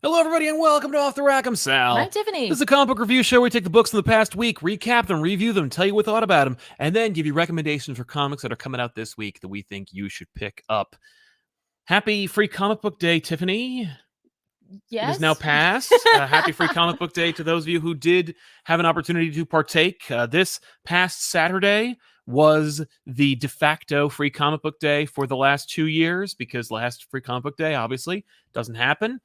Hello, everybody, and welcome to Off the Rack. I'm Sal. I'm Tiffany. This is a comic book review show where we take the books from the past week, recap them, review them, tell you what we thought about them, and then give you recommendations for comics that are coming out this week that we think you should pick up. Happy Free Comic Book Day, Tiffany. Yes. It is now past. Happy Free Comic Book Day to those of you who did have an opportunity to partake. This past Saturday was the de facto Free Comic Book Day for the last 2 years, because last Free Comic Book Day obviously doesn't happen.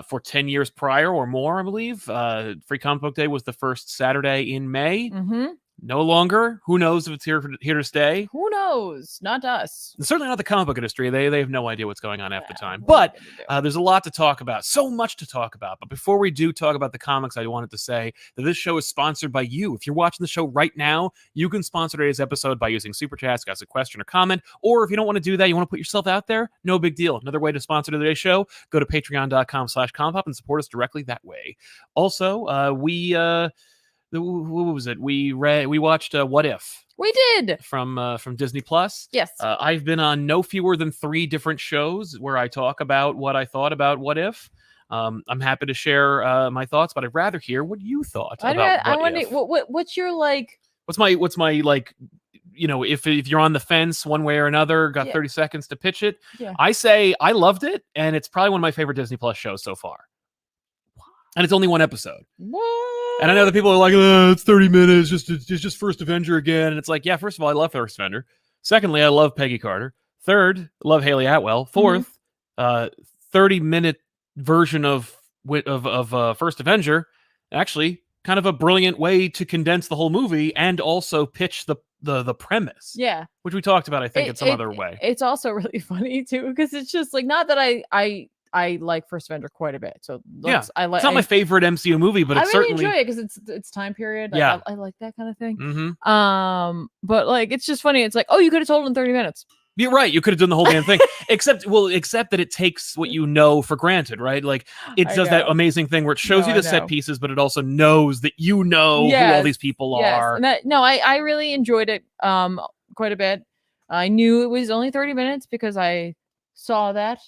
For 10 years prior or more, I believe, Free Comic Book Day was the first Saturday in May. Mm-hmm. No longer. Who knows if it's here to stay? Who knows? Not us. And certainly not the comic book industry. They have no idea what's going on half the time. But there's a lot to talk about. So much to talk about. But before we do talk about the comics, I wanted to say that this show is sponsored by you. If you're watching the show right now, you can sponsor today's episode by using Super Chats, ask a question or comment. Or if you don't want to do that, you want to put yourself out there, no big deal. Another way to sponsor today's show, go to patreon.com/ComicPop and support us directly that way. Also, what was it? We watched What If? We did from Disney Plus. Yes. I've been on no fewer than 3 different shows where I talk about what I thought about What If. I'm happy to share my thoughts, but I'd rather hear what you thought about What If. What's your like? What's my like? You know, if you're on the fence one way or another, got 30 seconds to pitch it. Yeah. I say I loved it, and it's probably one of my favorite Disney Plus shows so far. And it's only 1 episode. What? And I know that people are like, it's 30 minutes, it's just First Avenger again. And it's like, yeah, first of all, I love First Avenger. Secondly, I love Peggy Carter. Third, I love Haley Atwell. Fourth, 30-minute version of First Avenger. Actually, kind of a brilliant way to condense the whole movie and also pitch the premise. Yeah. Which we talked about, I think, in some other way. It's also really funny, too, because it's just like, not that I like First Avenger quite a bit. So it's not my favorite MCU movie, but it's certainly enjoy it because it's time period. Yeah. I like that kind of thing. Mm-hmm. But like it's just funny. It's like, oh, you could have told it in 30 minutes. You're right. You could have done the whole damn thing, except that it takes what you know for granted, right? Like it does that amazing thing where it shows you the set pieces, but it also knows that you know who all these people are. And I really enjoyed it quite a bit. I knew it was only 30 minutes because I saw that.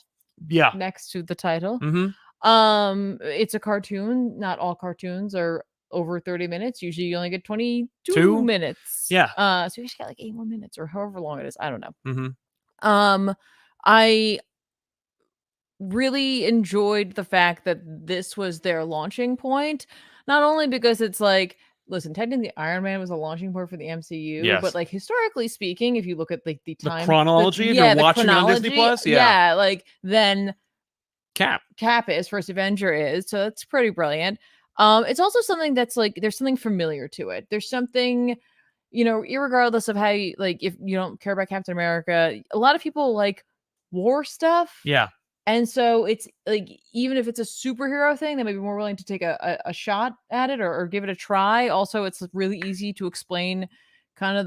Yeah. Next to the title. Mm-hmm. It's a cartoon. Not all cartoons are over 30 minutes. Usually you only get 22 minutes. Yeah. So you just get like 8 more minutes or however long it is. I don't know. Mm-hmm. I really enjoyed the fact that this was their launching point. Not only because it's like, listen, technically Iron Man was a launching point for the MCU, but like historically speaking, if you look at like the chronology, if you're watching on Disney Plus, like then Cap is, First Avenger is, so that's pretty brilliant. It's also something that's like there's something familiar to it. There's something, you know, irregardless of how you like, if you don't care about Captain America, a lot of people like war stuff. Yeah. And so it's like, even if it's a superhero thing, they may be more willing to take a shot at it or give it a try. Also, it's really easy to explain kind of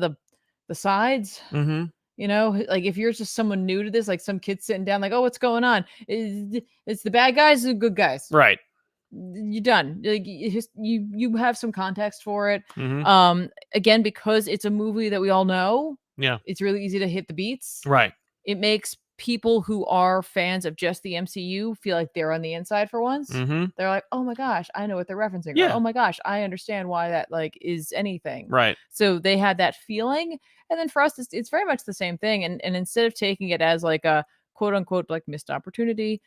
the sides. Mm-hmm. You know, like if you're just someone new to this, like some kid sitting down, like, oh, what's going on? It's the bad guys or the good guys. Right. You're done. Like you have some context for it. Mm-hmm. Again, because it's a movie that we all know. Yeah. It's really easy to hit the beats. Right. It makes people who are fans of just the MCU feel like they're on the inside for once. Mm-hmm. They're like, oh my gosh, I know what they're referencing. Yeah. Or, oh my gosh, I understand why that like is anything. Right. So they had that feeling. And then for us, it's very much the same thing. And instead of taking it as like a quote unquote like missed opportunity,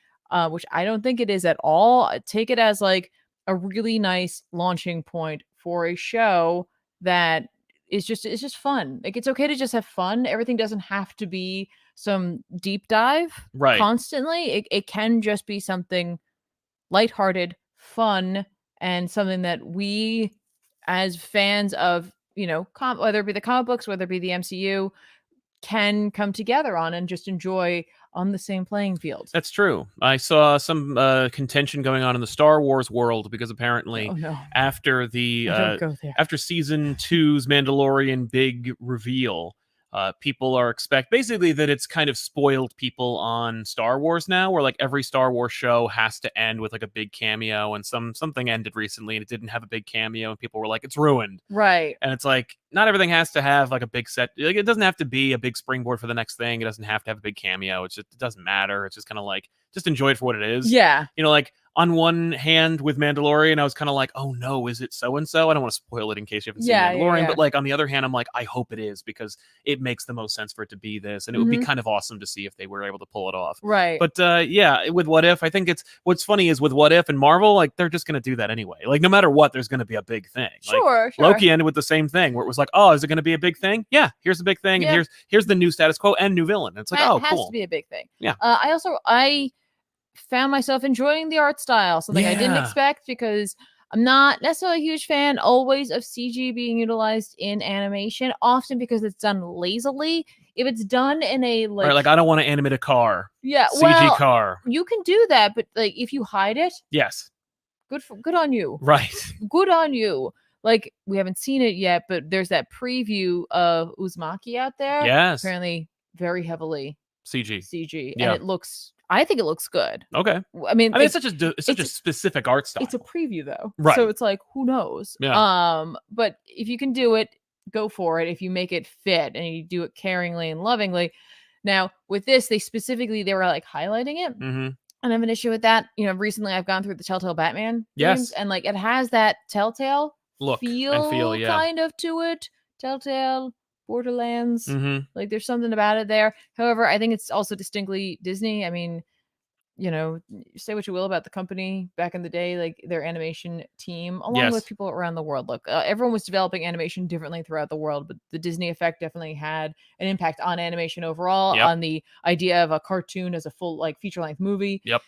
which I don't think it is at all, take it as like a really nice launching point for a show that is just fun. Like it's okay to just have fun. Everything doesn't have to be some deep dive constantly. It can just be something lighthearted, fun, and something that we as fans of, you know, whether it be the comic books, whether it be the MCU, can come together on and just enjoy on the same playing field. That's true. I saw some contention going on in the Star Wars world because apparently after the after season 2's Mandalorian big reveal, people are basically that it's kind of spoiled people on Star Wars now, where like every Star Wars show has to end with like a big cameo, and something ended recently and it didn't have a big cameo and people were like, it's ruined. Right. And it's like, not everything has to have like a big set. Like it doesn't have to be a big springboard for the next thing. It doesn't have to have a big cameo. It doesn't matter. It's just kind of like, just enjoy it for what it is. Yeah. You know, like on one hand, with Mandalorian, I was kind of like, oh no, is it so and so? I don't want to spoil it in case you haven't seen Mandalorian, but like on the other hand, I'm like, I hope it is, because it makes the most sense for it to be this, and it would be kind of awesome to see if they were able to pull it off. Right. But yeah, with What If, I think what's funny is with What If and Marvel, like they're just gonna do that anyway. Like no matter what, there's gonna be a big thing. Sure. Loki ended with the same thing, where it was like, oh, is it gonna be a big thing? Yeah, here's the big thing, and here's the new status quo and new villain. And it's like, oh, has cool. to be a big thing. Yeah. I found myself enjoying the art style, something I didn't expect, because I'm not necessarily a huge fan always of CG being utilized in animation, often because it's done lazily. If it's done in a like I don't want to animate a car. Yeah, CG car. You can do that, but like if you hide it, yes, good on you. Right. Good on you. Like, we haven't seen it yet, but there's that preview of Uzumaki out there. Yes. Apparently very heavily CG. And I think it looks good. Okay. I mean it's such a specific art style. It's a preview though. Right. So it's like, who knows? Yeah. But if you can do it, go for it. If you make it fit and you do it caringly and lovingly. Now, with this, they were like highlighting it. Mm-hmm. And I have an issue with that. You know, recently I've gone through the Telltale Batman games, and like it has that Telltale look feel and feel, yeah, kind of to it. Telltale, Borderlands. Mm-hmm. Like there's something about it there. However, I think it's also distinctly Disney. I mean, you know, say what you will about the company back in the day, like their animation team, along with people around the world. Look, everyone was developing animation differently throughout the world, but the Disney effect definitely had an impact on animation overall, on the idea of a cartoon as a full, like, feature-length movie. Yep.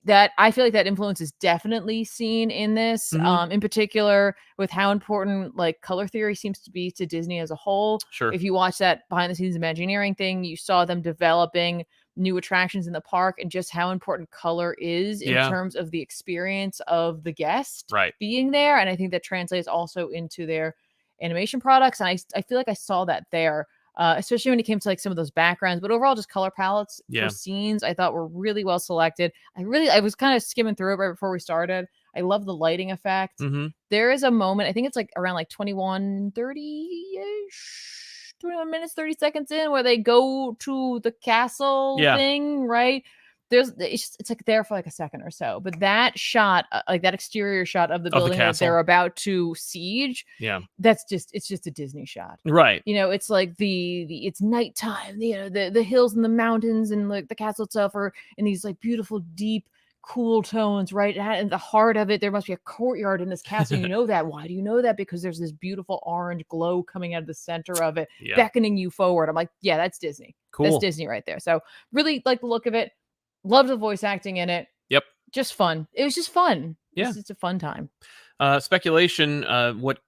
That I feel like that influence is definitely seen in this, in particular with how important like color theory seems to be to Disney as a whole. Sure. If you watch that behind the scenes Imagineering thing, you saw them developing new attractions in the park and just how important color is in terms of the experience of the guest being there. And I think that translates also into their animation products. And I feel like I saw that there. Especially when it came to like some of those backgrounds, but overall just color palettes for scenes I thought were really well selected. I was kind of skimming through it right before we started. I love the lighting effect. There is a moment, I think it's like around like 21 minutes, 30 seconds in, where they go to the castle thing, right? It's like there for like a second or so, but that shot, like that exterior shot of the building that they're about to siege, it's just a Disney shot, right? You know, it's like it's nighttime, you know, the hills and the mountains and like the castle itself are in these like beautiful, deep, cool tones, right? And the heart of it, there must be a courtyard in this castle. You know that. Why do you know that? Because there's this beautiful orange glow coming out of the center of it, beckoning you forward. I'm like, yeah, that's Disney. Cool. That's Disney right there. So really like the look of it. Love the voice acting in it. Yep. Just fun. It was just fun. Yeah. It's a fun time. Speculation, what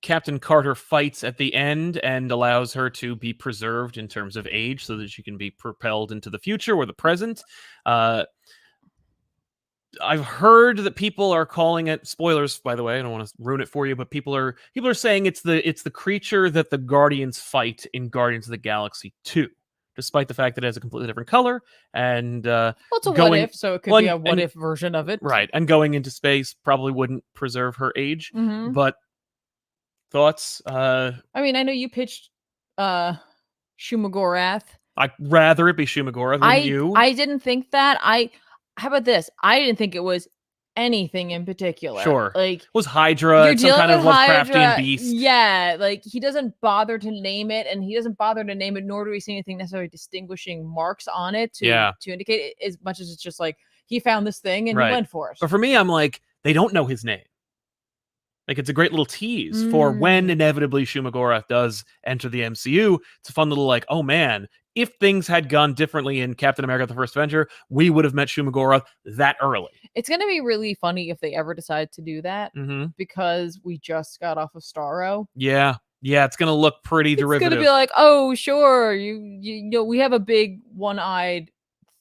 Captain Carter fights at the end and allows her to be preserved in terms of age so that she can be propelled into the future or the present. I've heard that people are calling it, spoilers, by the way, I don't want to ruin it for you, but people are saying it's the creature that the Guardians fight in Guardians of the Galaxy 2. Despite the fact that it has a completely different color, and it's a what if, so it could be a what if version of it, right? And going into space probably wouldn't preserve her age. But thoughts? I mean, I know you pitched Shumagorath. I'd rather it be Shumagorath than you. I didn't think that. How about this? I didn't think it was anything in particular. Sure. Like, was Hydra some kind of Lovecraftian beast? Yeah, like he doesn't bother to name it, and he doesn't bother to name it, nor do we see anything necessarily distinguishing marks on it to indicate it, as much as it's just like he found this thing and he went for it. But for me, I'm like, they don't know his name. Like, it's a great little tease for when inevitably Shumagorath does enter the MCU. It's a fun little like, oh man, if things had gone differently in Captain America: The First Avenger, we would have met Shumagorath that early. It's going to be really funny if they ever decide to do that, because we just got off of Starro. Yeah, it's going to look pretty derivative. It's going to be like, oh, sure, you know, we have a big one-eyed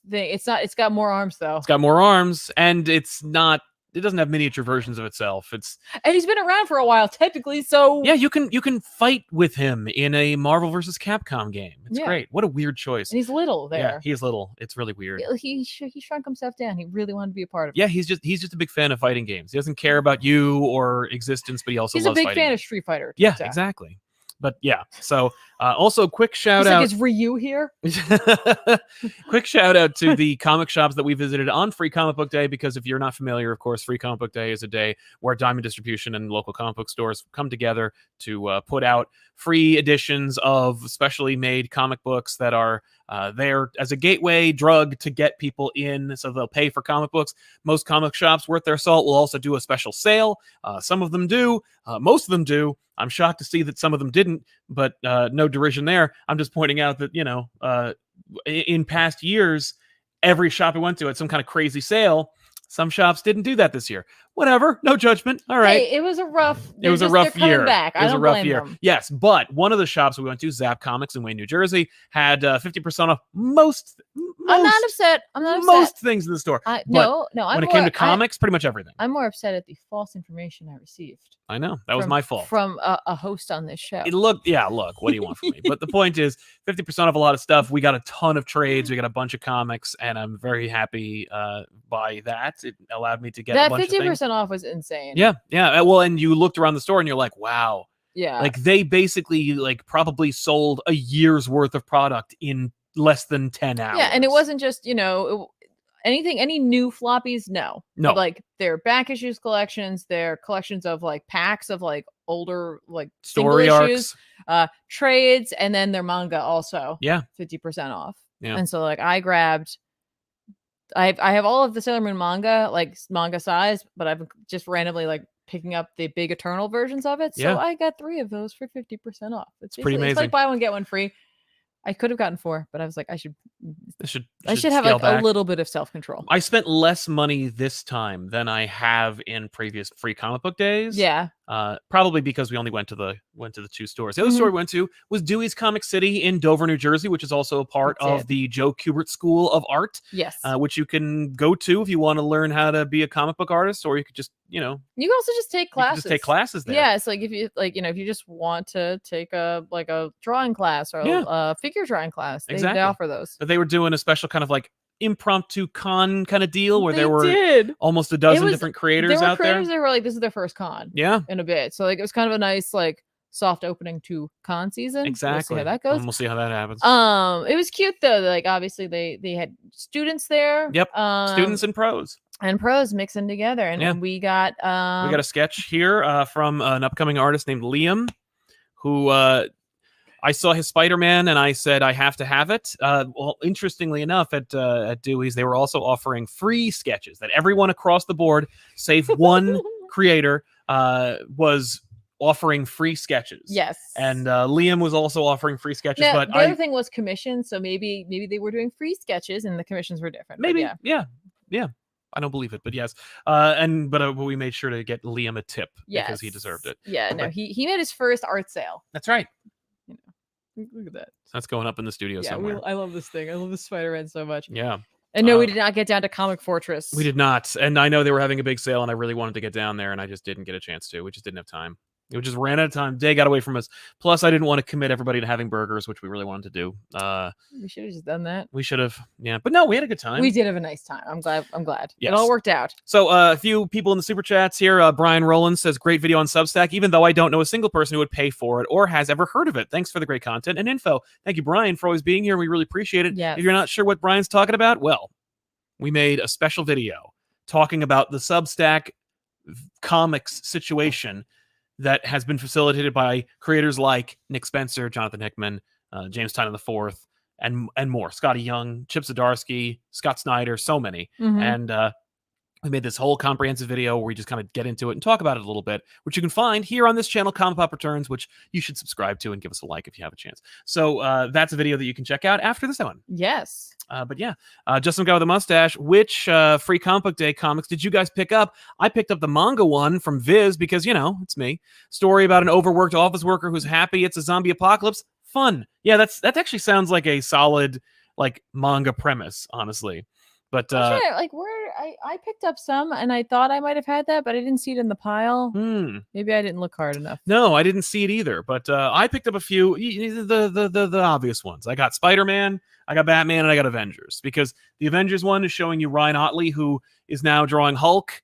thing. It's got more arms, though. It's got more arms, and it doesn't have miniature versions of itself. And he's been around for a while, technically, so... Yeah, you can fight with him in a Marvel vs. Capcom game. It's great. What a weird choice. And he's little there. Yeah, he is little. It's really weird. He shrunk himself down. He really wanted to be a part of it. Yeah, he's just a big fan of fighting games. He doesn't care about you or existence, but he also loves fighting. He's a big fan of Street Fighter. Yeah, exactly. But yeah, so also quick shout out. Is Ryu here? Quick shout out to the comic shops that we visited on Free Comic Book Day, because if you're not familiar, of course, Free Comic Book Day is a day where Diamond Distribution and local comic book stores come together to put out free editions of specially made comic books that are there as a gateway drug to get people in, so they'll pay for comic books. Most comic shops worth their salt will also do a special sale. Some of them do. Most of them do. I'm shocked to see that some of them didn't, but no derision there. I'm just pointing out that, in past years, every shop I went to had some kind of crazy sale. Some shops didn't do that this year. Whatever, no judgment. All right. Hey, it was a rough. It was a rough year. Back. It was a rough year. Yes, but one of the shops we went to, Zap Comics in Wayne, New Jersey, had 50% off most. I'm not upset. Most things in the store. No. When it came to comics, pretty much everything. I'm more upset at the false information I received. I know that was my fault from a host on this show. Look, what do you want from me? But the point is, 50% off a lot of stuff. We got a ton of trades. We got a bunch of comics, and I'm very happy by that. It allowed me to get that a bunch of things. 50% off was insane. Yeah. Well, and you looked around the store and you're like, wow. Yeah. Like they basically probably sold a year's worth of product in less than 10 hours. Yeah, and it wasn't just, any new floppies. No. Like their back issues collections, their collections of packs of older story issues, arcs, trades, and then their manga also. Yeah. 50% off. Yeah. And so I grabbed. I have all of the Sailor Moon manga, manga size, but I've just randomly picking up the big Eternal versions of it. So I got 3 of those for 50% off. It's pretty amazing. It's like buy one get one free. I could have gotten 4, but I was like, I should have a little bit of self-control. I spent less money this time than I have in previous Free Comic Book Days. Yeah. Probably because we only went to the 2 stores. The other store we went to was Dewey's Comic City in Dover, New Jersey, which is also a part of the Joe Kubert School of Art. Yes. Which you can go to if you want to learn how to be a comic book artist, or you could just, You can also just take classes. Just take classes there. Yeah, it's if you if you just want to take a drawing class or a figure drawing class, they offer those. But they were doing a special kind of impromptu con kind of deal where there were almost a dozen different creators out there. They were this is their first con. Yeah. In a bit. So it was kind of a nice soft opening to con season. Exactly. We'll see how that goes. We'll see how that happens. It was cute though. Obviously they had students there. Yep. Students and pros. And pros mixing together. And we got a sketch here from an upcoming artist named Liam, who I saw his Spider-Man and I said, I have to have it. Well, interestingly enough, at Dewey's, they were also offering free sketches that everyone across the board, save one creator, was offering free sketches. Yes. And Liam was also offering free sketches. Now, but the other thing was commissions. So maybe they were doing free sketches and the commissions were different. Maybe. Yeah. I don't believe it, but yes. But we made sure to get Liam a tip because he deserved it. Yeah, no, he made his first art sale. That's right. Look at that. So that's going up in the studio somewhere. I love this thing. I love the Spider-Man so much. Yeah. And no, we did not get down to Comic Fortress. We did not. And I know they were having a big sale and I really wanted to get down there and I just didn't get a chance to. We just didn't have time. It just ran out of time. Day got away from us. Plus, I didn't want to commit everybody to having burgers, which we really wanted to do. We should have just done that. We should have. Yeah. But no, we had a good time. We did have a nice time. I'm glad. Yes. It all worked out. So a few people in the super chats here. Brian Rowland says, great video on Substack, even though I don't know a single person who would pay for it or has ever heard of it. Thanks for the great content and info. Thank you, Brian, for always being here. We really appreciate it. Yes. If you're not sure what Brian's talking about, well, we made a special video talking about the Substack comics situation that has been facilitated by creators like Nick Spencer, Jonathan Hickman, James Tynan IV, and more. Scotty Young, Chip Zdarsky, Scott Snyder, so many. And we made this whole comprehensive video where we just kind of get into it and talk about it a little bit, which you can find here on this channel, ComicPop Returns, which you should subscribe to and give us a like if you have a chance. So that's a video that you can check out after this one. Yes. But yeah, just some guy with a mustache. Which Free Comic Book Day comics did you guys pick up? I picked up the manga one from Viz because, it's me. Story about an overworked office worker who's happy it's a zombie apocalypse. Fun. Yeah, that actually sounds like a solid manga premise, honestly. But I picked up some and I thought I might have had that, but I didn't see it in the pile. Maybe I didn't look hard enough. No, I didn't see it either. But I picked up a few, the obvious ones. I got Spider-Man, I got Batman, and I got Avengers, because the Avengers one is showing you Ryan Otley, who is now drawing Hulk.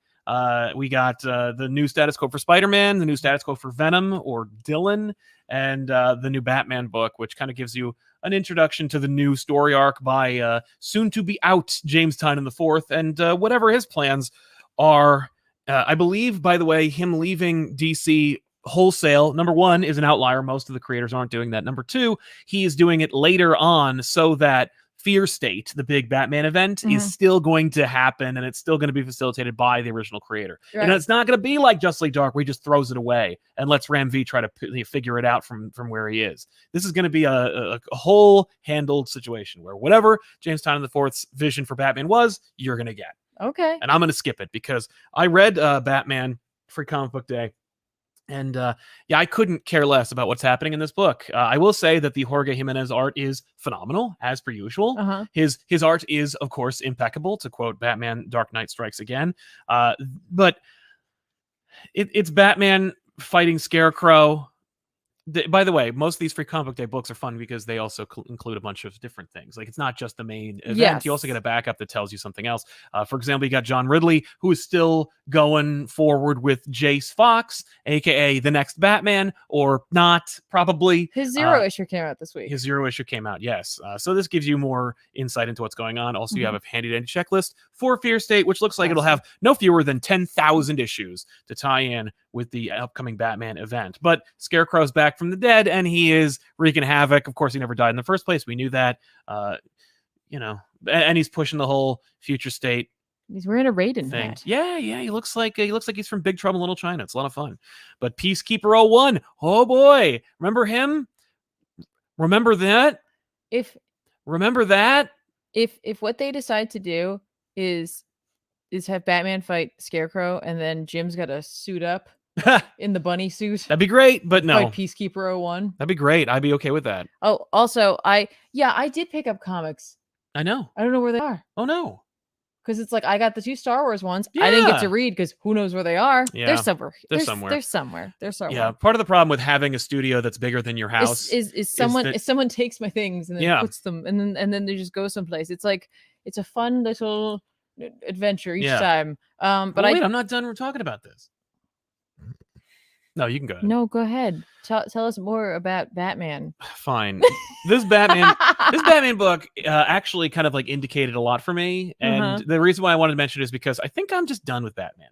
We got the new status quo for Spider-Man, the new status quo for Venom or Dylan, and the new Batman book, which kind of gives you an introduction to the new story arc by soon-to-be-out James Tynion IV, and whatever his plans are. I believe, by the way, him leaving DC wholesale, number one, is an outlier. Most of the creators aren't doing that. Number two, he is doing it later on so that Fear State, the big Batman event, is still going to happen, and it's still going to be facilitated by the original creator. Right. And it's not going to be like Justice League Dark, where he just throws it away and lets Ram V try to figure it out from where he is. This is going to be a whole handled situation where whatever James Tynion IV's vision for Batman was, you're going to get. Okay. And I'm going to skip it because I read Batman Free Comic Book Day. And I couldn't care less about what's happening in this book. I will say that the Jorge Jimenez art is phenomenal, as per usual. His art is, of course, impeccable, to quote Batman Dark Knight Strikes Again. But it's Batman fighting Scarecrow. By the way, most of these Free Comic Book Day books are fun because they also include a bunch of different things. Like, it's not just the main event. Yes. You also get a backup that tells you something else. For example, you got John Ridley, who is still going forward with Jace Fox, a.k.a. the next Batman, or not, probably. His Zero issue came out this week. His Zero issue came out, yes. So this gives you more insight into what's going on. Also, you have a handy-dandy checklist for Fear State, which looks like it'll have no fewer than 10,000 issues to tie in with the upcoming Batman event. But Scarecrow's back from the dead, and he is wreaking havoc. Of course, he never died in the first place. We knew that. And he's pushing the whole Future State. He's wearing a Raiden thing. hat. Yeah. He looks like he's from Big Trouble in Little China. It's a lot of fun. But Peacekeeper 01, oh boy, remember him? Remember that? If what they decide to do is have Batman fight Scarecrow, and then Jim's got to suit up in the bunny suit. That'd be great, but no. Fight Peacekeeper 01. That'd be great. I'd be okay with that. Oh, also, I did pick up comics. I know. I don't know where they are. Oh no. Because it's like I got the 2 Star Wars ones. Yeah. I didn't get to read because who knows where they are. Yeah. They're somewhere. They're somewhere. They're somewhere. Yeah. Part of the problem with having a studio that's bigger than your house is someone takes my things and then puts them and then they just go someplace. It's like it's a fun little adventure each time. But wait, I'm not done. We're talking about this. No, you can go ahead. No, go ahead. Tell us more about Batman. Fine. This Batman book actually kind of like indicated a lot for me, and the reason why I wanted to mention it is because I think I'm just done with Batman.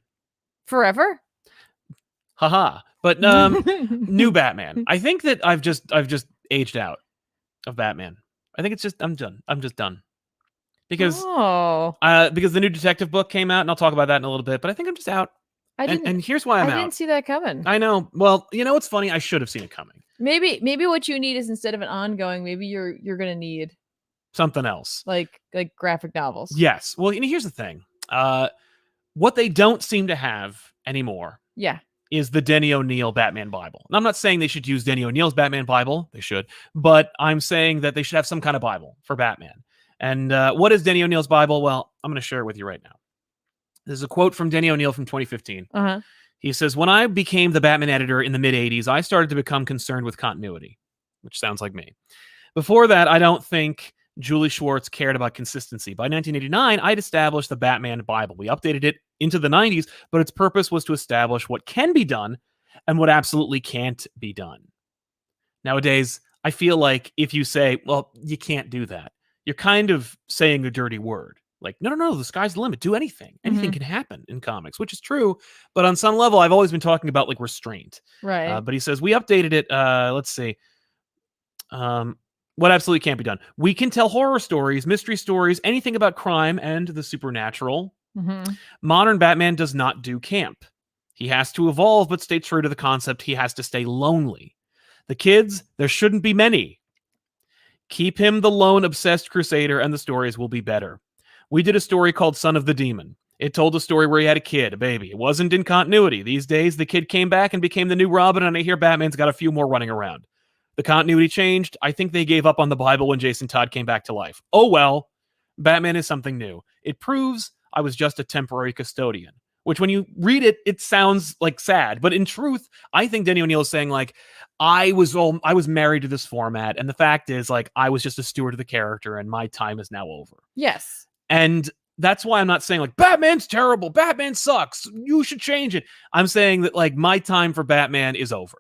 Forever? Haha. But new Batman. I think that I've just aged out of Batman. I think it's just I'm done. I'm just done. Because the new detective book came out, and I'll talk about that in a little bit, but I think I'm just out. And here's why I'm out. I didn't see that coming. I know. Well, you know what's funny? I should have seen it coming. Maybe what you need is, instead of an ongoing, maybe you're gonna need something else, like graphic novels. Yes. Well, here's the thing. What they don't seem to have anymore. Yeah. Is the Denny O'Neil Batman Bible. And I'm not saying they should use Denny O'Neil's Batman Bible. They should, but I'm saying that they should have some kind of Bible for Batman. And what is Denny O'Neil's Bible? Well, I'm going to share it with you right now. There's a quote from Denny O'Neil from 2015. He says, "When I became the Batman editor in the mid-'80s, I started to become concerned with continuity," which sounds like me. "Before that, I don't think Julie Schwartz cared about consistency. By 1989, I'd established the Batman Bible. We updated it into the 90s, but its purpose was to establish what can be done and what absolutely can't be done. Nowadays, I feel like if you say, well, you can't do that, you're kind of saying a dirty word. Like, no, the sky's the limit. Do anything. Anything can happen in comics," which is true. But on some level, I've always been talking about like restraint. Right. But he says, we updated it. Let's see. What absolutely can't be done. We can tell horror stories, mystery stories, anything about crime and the supernatural. Modern Batman does not do camp. He has to evolve, but stay true to the concept. He has to stay lonely. The kids, there shouldn't be many. Keep him the lone, obsessed crusader, and the stories will be better. We did a story called Son of the Demon. It told a story where he had a kid, a baby. It wasn't in continuity. These days, the kid came back and became the new Robin, and I hear Batman's got a few more running around. The continuity changed. I think they gave up on the Bible when Jason Todd came back to life. Oh well, Batman is something new. It proves I was just a temporary custodian." Which, when you read it, it sounds like sad. But in truth, I think Denny O'Neil is saying, like, I was married to this format, and the fact is, like, I was just a steward of the character, and my time is now over. Yes. And that's why I'm not saying like Batman's terrible, Batman sucks, you should change it. I'm saying that like my time for Batman is over.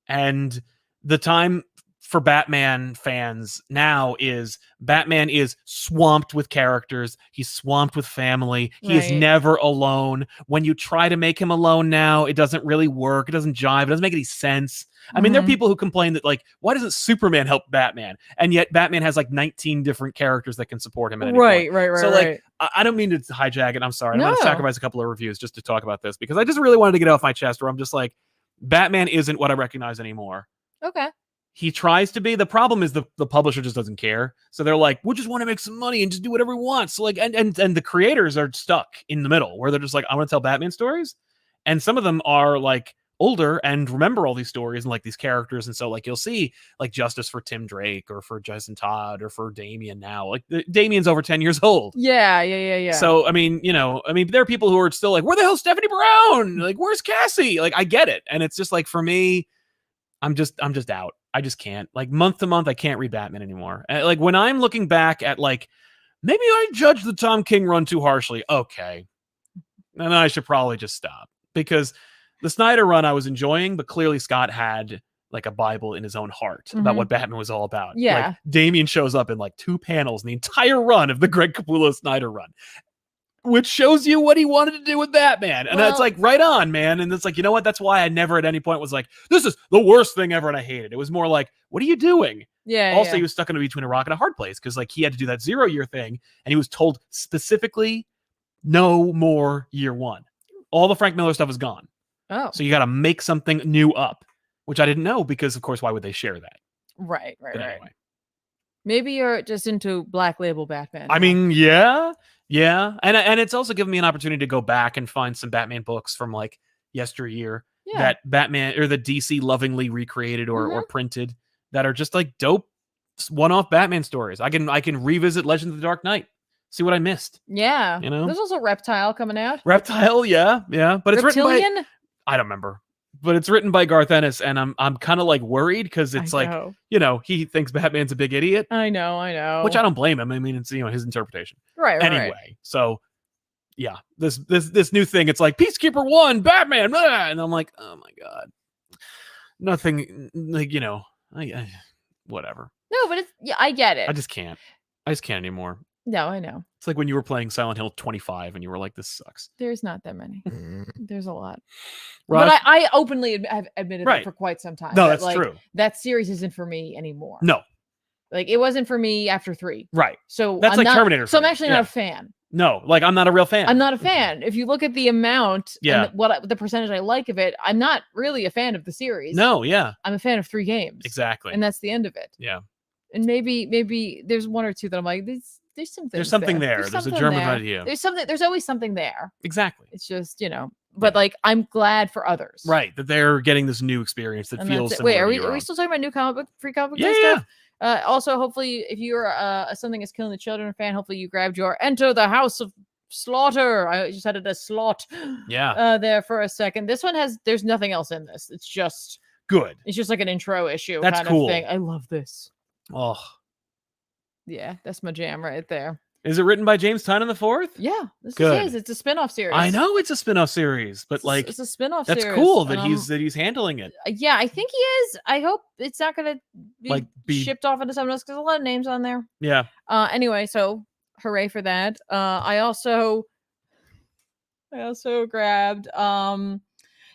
And the time for Batman fans now is Batman is swamped with characters. He's swamped with family. He is never alone. When you try to make him alone now, it doesn't really work. It doesn't jive. It doesn't make any sense. I mean, there are people who complain that like, why doesn't Superman help Batman? And yet Batman has like 19 different characters that can support him at any point. Right. So like, I don't mean to hijack it. I'm sorry. I'm going to sacrifice a couple of reviews just to talk about this because I just really wanted to get it off my chest where I'm just like, Batman isn't what I recognize anymore. Okay. He tries to be. The problem is the publisher just doesn't care. So they're like, we just want to make some money and just do whatever we want. So like, and the creators are stuck in the middle where they're just like, I want to tell Batman stories. And some of them are like older and remember all these stories and like these characters. And so like, you'll see like justice for Tim Drake or for Jason Todd or for Damian now. Like Damian's over 10 years old. Yeah. So, I mean, there are people who are still like, where the hell's Stephanie Brown? Like, where's Cassie? Like, I get it. And it's just like, for me, I'm just out. I just can't. Like, month to month, I can't read Batman anymore. And, like, when I'm looking back at, like, maybe I judged the Tom King run too harshly. Okay. And then I should probably just stop. Because the Snyder run I was enjoying, but clearly Scott had, like, a Bible in his own heart about what Batman was all about. Yeah. Like, Damian shows up in, like, 2 panels in the entire run of the Greg Capullo Snyder run. Which shows you what he wanted to do with Batman. And it's like, right on, man. And it's like, you know what? That's why I never at any point was like, this is the worst thing ever and I hate it. It was more like, what are you doing? Yeah. Also, he was stuck in between a rock and a hard place because like he had to do that 0 year thing. And he was told specifically, no more year 1. All the Frank Miller stuff is gone. Oh. So you got to make something new up, which I didn't know because, of course, why would they share that? Right. Anyway. Maybe you're just into Black Label Batman. I mean, yeah. And it's also given me an opportunity to go back and find some Batman books from like yesteryear that Batman or the DC lovingly recreated or printed that are just like dope one-off Batman stories. I can revisit Legends of the Dark Knight, see what I missed. Yeah. You know? There's also Reptile coming out. Reptile, yeah. But it's Reptilian? written by I don't remember. But it's written by Garth Ennis, and I'm kind of like worried because it's like, he thinks Batman's a big idiot. I know. Which I don't blame him. I mean, it's his interpretation. Right. Anyway, so yeah, this new thing, it's like Peacekeeper 1, Batman, blah, and I'm like, oh my god, nothing like whatever. No, but I get it. I just can't anymore. No, I know. It's like when you were playing Silent Hill 25 and you were like, this sucks. There's not that many. There's a lot. Rush? But I openly have admitted that for quite some time. No, that's true. That series isn't for me anymore. No. Like, it wasn't for me after 3. Right. So that's like Terminator. So I'm actually not a fan. No, like I'm not a real fan. I'm not a fan. If you look at the amount and the percentage I like of it, I'm not really a fan of the series. No, yeah. I'm a fan of 3 games. Exactly. And that's the end of it. Yeah. And maybe there's 1 or 2 that I'm like, there's something there. There's a German idea. There's always something there. Exactly. It's just, but like, I'm glad for others. Right. That they're getting this new experience that feels similar. Wait, are we still talking about new free comic book stuff? Also, hopefully, if you're a Something Is Killing the Children fan, hopefully you grabbed your Enter the House of Slaughter. I just had it as slot. Yeah. There for a second. This one there's nothing else in this. It's just good. It's just like an intro issue. That's kind cool. Of thing. I love this. Oh. Yeah, that's my jam right there. Is it written by James Tynion IV? Yeah, this Good. is. It's a spin-off series. I know it's a spin-off series, but it's a spin-off series. That's cool that he's handling it. Yeah, I think he is. I hope it's not going to be shipped off into someone else because a lot of names on there. Yeah. Anyway, so hooray for that. I also grabbed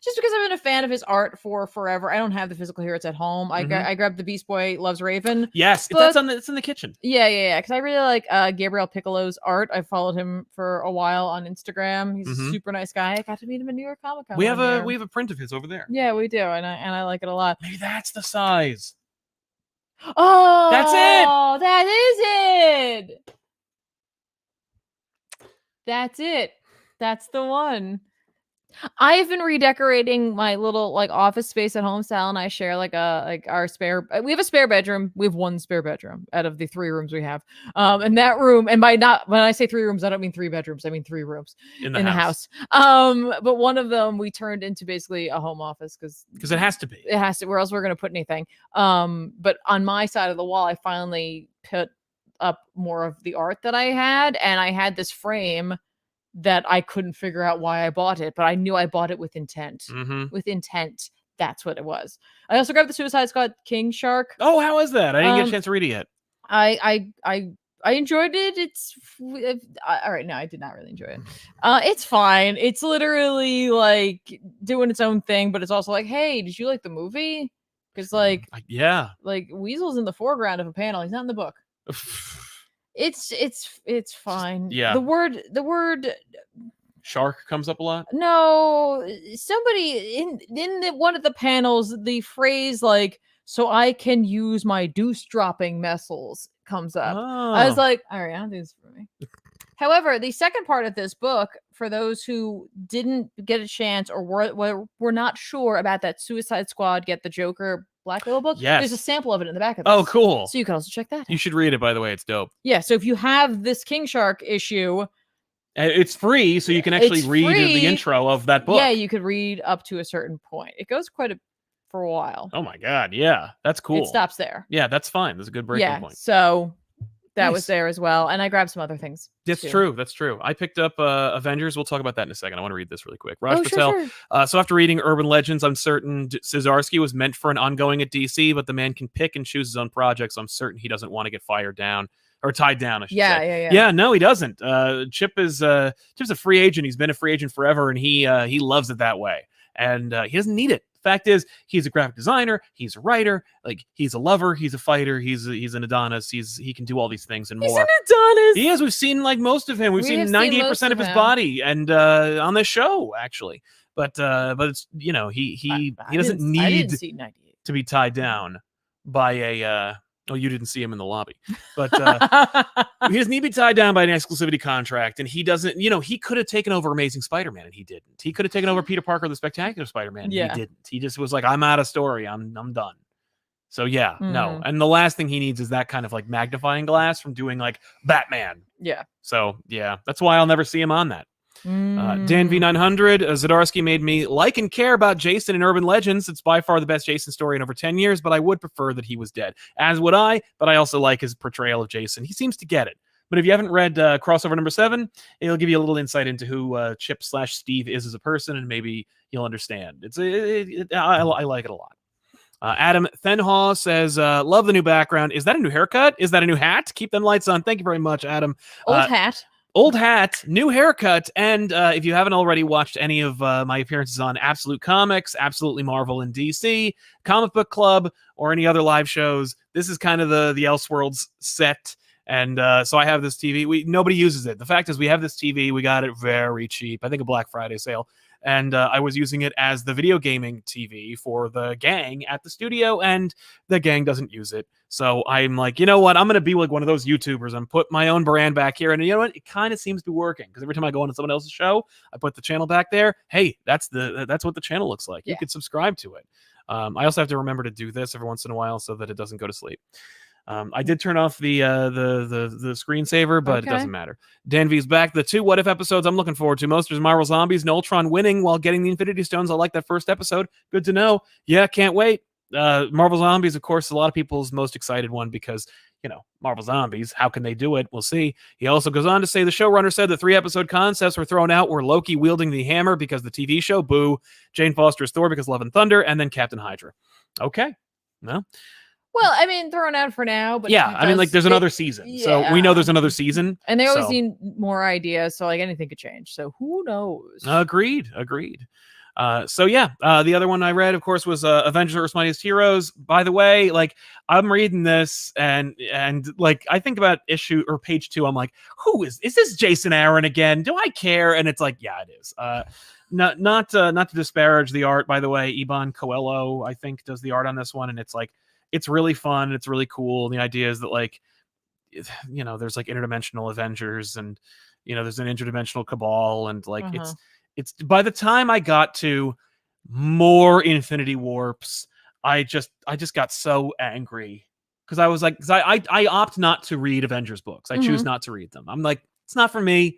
just because I've been a fan of his art for forever. I don't have the physical here; it's at home. I grabbed the Beast Boy Loves Raven. Yes, it's in the kitchen. Yeah. Because I really like Gabriel Piccolo's art. I followed him for a while on Instagram. He's a super nice guy. I got to meet him at New York Comic Con. We have a print of his over there. Yeah, we do, and I like it a lot. Maybe that's the size. Oh, that's it. Oh, that is it. That's it. That's the one. I've been redecorating my little office space at home. Sal and I share our spare. We have a spare bedroom. We have 1 spare bedroom out of the 3 rooms we have. And that room, and when I say 3 rooms, I don't mean 3 bedrooms. I mean 3 rooms in the house. But one of them we turned into basically a home office because it has to be. It has to. Where else we're going to put anything? But on my side of the wall, I finally put up more of the art that I had, and I had this frame that I couldn't figure out why I bought it, but I knew I bought it with intent. With intent. That's what it was. I also grabbed the Suicide Squad King Shark. Oh, how is that? I didn't get a chance to read it yet. I enjoyed it. All right. No, I did not really enjoy it. It's fine. It's literally like doing its own thing, but it's also like, hey, did you like the movie? Because like Weasel's in the foreground of a panel. He's not in the book. It's fine. Yeah. The word shark comes up a lot. No, somebody in one of the panels, the phrase like, so I can use my deuce dropping missiles comes up. Oh. I was like, all right, I don't think this is for me. However, the second part of this book, for those who didn't get a chance or were not sure about that Suicide Squad Get the Joker Black Label book, there's a sample of it in the back of this. Oh, cool. So you can also check that out. You should read it, by the way. It's dope. Yeah, so if you have this King Shark issue, it's free, so you can actually read the intro of that book. Yeah, you could read up to a certain point. It goes for a while. Oh my god, yeah, that's cool. It stops there. Yeah, that's fine. That's a good breaking point. So that was there as well, and I grabbed some other things. That's true. That's true. I picked up Avengers. We'll talk about that in a second. I want to read this really quick. Raj Patel. Sure. So after reading Urban Legends, I'm certain Cesarski was meant for an ongoing at DC, but the man can pick and choose his own projects. So I'm certain he doesn't want to get fired down. Or tied down, I should say. Yeah, no, he doesn't. Chip's a free agent. He's been a free agent forever, and he loves it that way. And he doesn't need it. The fact is, he's a graphic designer. He's a writer. Like, he's a lover. He's a fighter. He's an Adonis. He can do all these things and more. He's an Adonis. He is. We've seen like most of him. We've seen 98% of his body, and on this show actually. But it's he doesn't need to be tied down by a. Oh, you didn't see him in the lobby, but he doesn't need to be tied down by an exclusivity contract, and he doesn't. He could have taken over Amazing Spider-Man, and he didn't. He could have taken over Peter Parker, the Spectacular Spider-Man, and he didn't. He just was like, "I'm out of story. I'm done." So no. And the last thing he needs is that kind of like magnifying glass from doing like Batman. Yeah. So that's why I'll never see him on that. Dan V900, Zdarsky made me like and care about Jason in Urban Legends. It's by far the best Jason story in over 10 years, but I would prefer that he was dead. As would I, but I also like his portrayal of Jason. He seems to get it. But if you haven't read crossover number 7, it'll give you a little insight into who Chip/Steve is as a person, and maybe you'll understand. I like it a lot. Adam Thenhaw says, love the new background. Is that a new haircut? Is that a new hat? Keep them lights on. Thank you very much, Adam. Old hat, new haircut, and if you haven't already watched any of my appearances on Absolute Comics, Absolutely Marvel and DC, Comic Book Club, or any other live shows, this is kind of the Elseworlds set, and so I have this TV. Nobody uses it. The fact is, we have this TV. We got it very cheap. I think a Black Friday sale. And I was using it as the video gaming TV for the gang at the studio, and the gang doesn't use it. So I'm like, you know what? I'm going to be like one of those YouTubers and put my own brand back here. And you know what? It kind of seems to be working, because every time I go on to someone else's show, I put the channel back there. Hey, that's what the channel looks like. You could subscribe to it. I also have to remember to do this every once in a while so that it doesn't go to sleep. I did turn off the screensaver, but it doesn't matter. Dan V's back. The 2 What If episodes I'm looking forward to most is Marvel Zombies and Ultron winning while getting the Infinity Stones. I like that first episode. Good to know. Yeah, can't wait. Marvel Zombies, of course, a lot of people's most excited one because, Marvel Zombies, how can they do it? We'll see. He also goes on to say the showrunner said the 3-episode concepts were thrown out were Loki wielding the hammer because the TV show, boo, Jane Foster's Thor because Love and Thunder, and then Captain Hydra. Okay. Well, I mean, thrown out for now, but there's another season, so we know there's another season, and they always need more ideas, so like anything could change. So who knows? Agreed. The other one I read, of course, was Avengers: Earth's Mightiest Heroes. By the way, like I'm reading this, and like I think about issue or page 2, I'm like, who is this? Jason Aaron again? Do I care? And it's like, yeah, it is. Not to disparage the art, by the way. Iban Coelho, I think, does the art on this one, and it's like. It's really fun. It's really cool. And the idea is that, like, there's like interdimensional Avengers, and there's an interdimensional Cabal, and like it's. By the time I got to more Infinity Warps, I just got so angry because I was like, I opt not to read Avengers books. I choose not to read them. I'm like, it's not for me.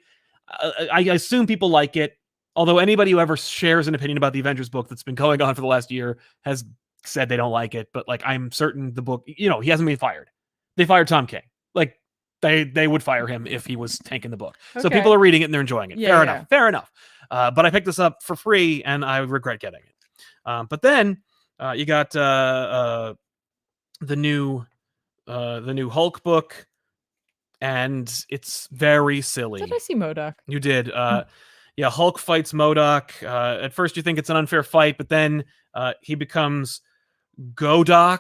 I assume people like it. Although anybody who ever shares an opinion about the Avengers book that's been going on for the last year has said they don't like it, but like I'm certain the book, he hasn't been fired. They fired Tom King. Like They would fire him if he was tanking the book. So Okay. people are reading it and they're enjoying it. Yeah, Fair enough. But I picked this up for free and I regret getting it. But then you got the new Hulk book, and it's very silly. Did I see MODOK? You did. Yeah, Hulk fights MODOK. At first you think it's an unfair fight, but then he becomes Godok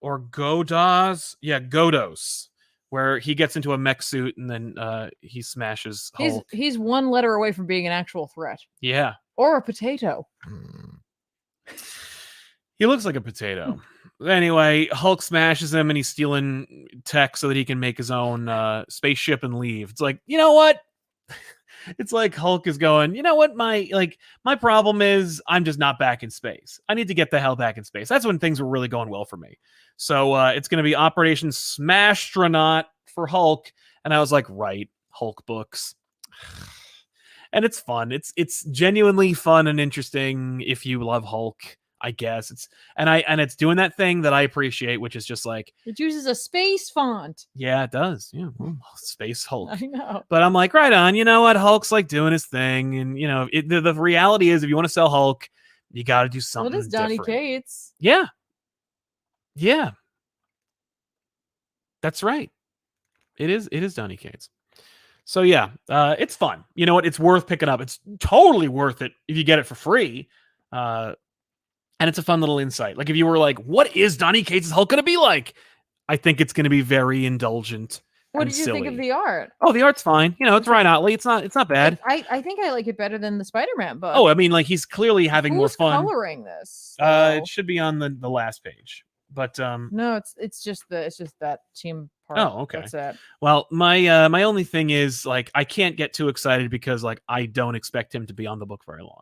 or Godos. Yeah, Godos, where he gets into a mech suit and then he smashes Hulk. He's one letter away from being an actual threat. Yeah. Or a potato. He looks like a potato. Anyway, Hulk smashes him and he's stealing tech so that he can make his own spaceship and leave. It's like, you know what? It's like Hulk is going, you know what? My problem is I'm just not back in space. I need to get the hell back in space. That's when things were really going well for me. So it's going to be Operation Smashtronaut for Hulk. And I was like, right, Hulk books. And it's fun. It's genuinely fun and interesting if you love Hulk, I guess. It's doing that thing that I appreciate, which is just like it uses a space font. Yeah, it does. Yeah, Space Hulk. I know. But I'm like, right on. You know what? Hulk's like doing his thing, and you know, the reality is, if you want to sell Hulk, you got to do something. Well, it is Donny different. Cates. Yeah, that's right. It is Donny Cates. So yeah, it's fun. You know what? It's worth picking up. It's totally worth it if you get it for free. And it's a fun little insight. Like if you were like, what is Donny Cates' Hulk going to be like? I think it's going to be very indulgent. What did you think of the art? Oh, the art's fine. You know, it's Ryan Otley. It's not bad. I think I like it better than the Spider-Man book. Oh, I mean, like he's clearly having more fun. Who's coloring this? It should be on the last page. But no, it's just that team part. Oh, okay. That's it. Well, my only thing is like I can't get too excited because like I don't expect him to be on the book very long.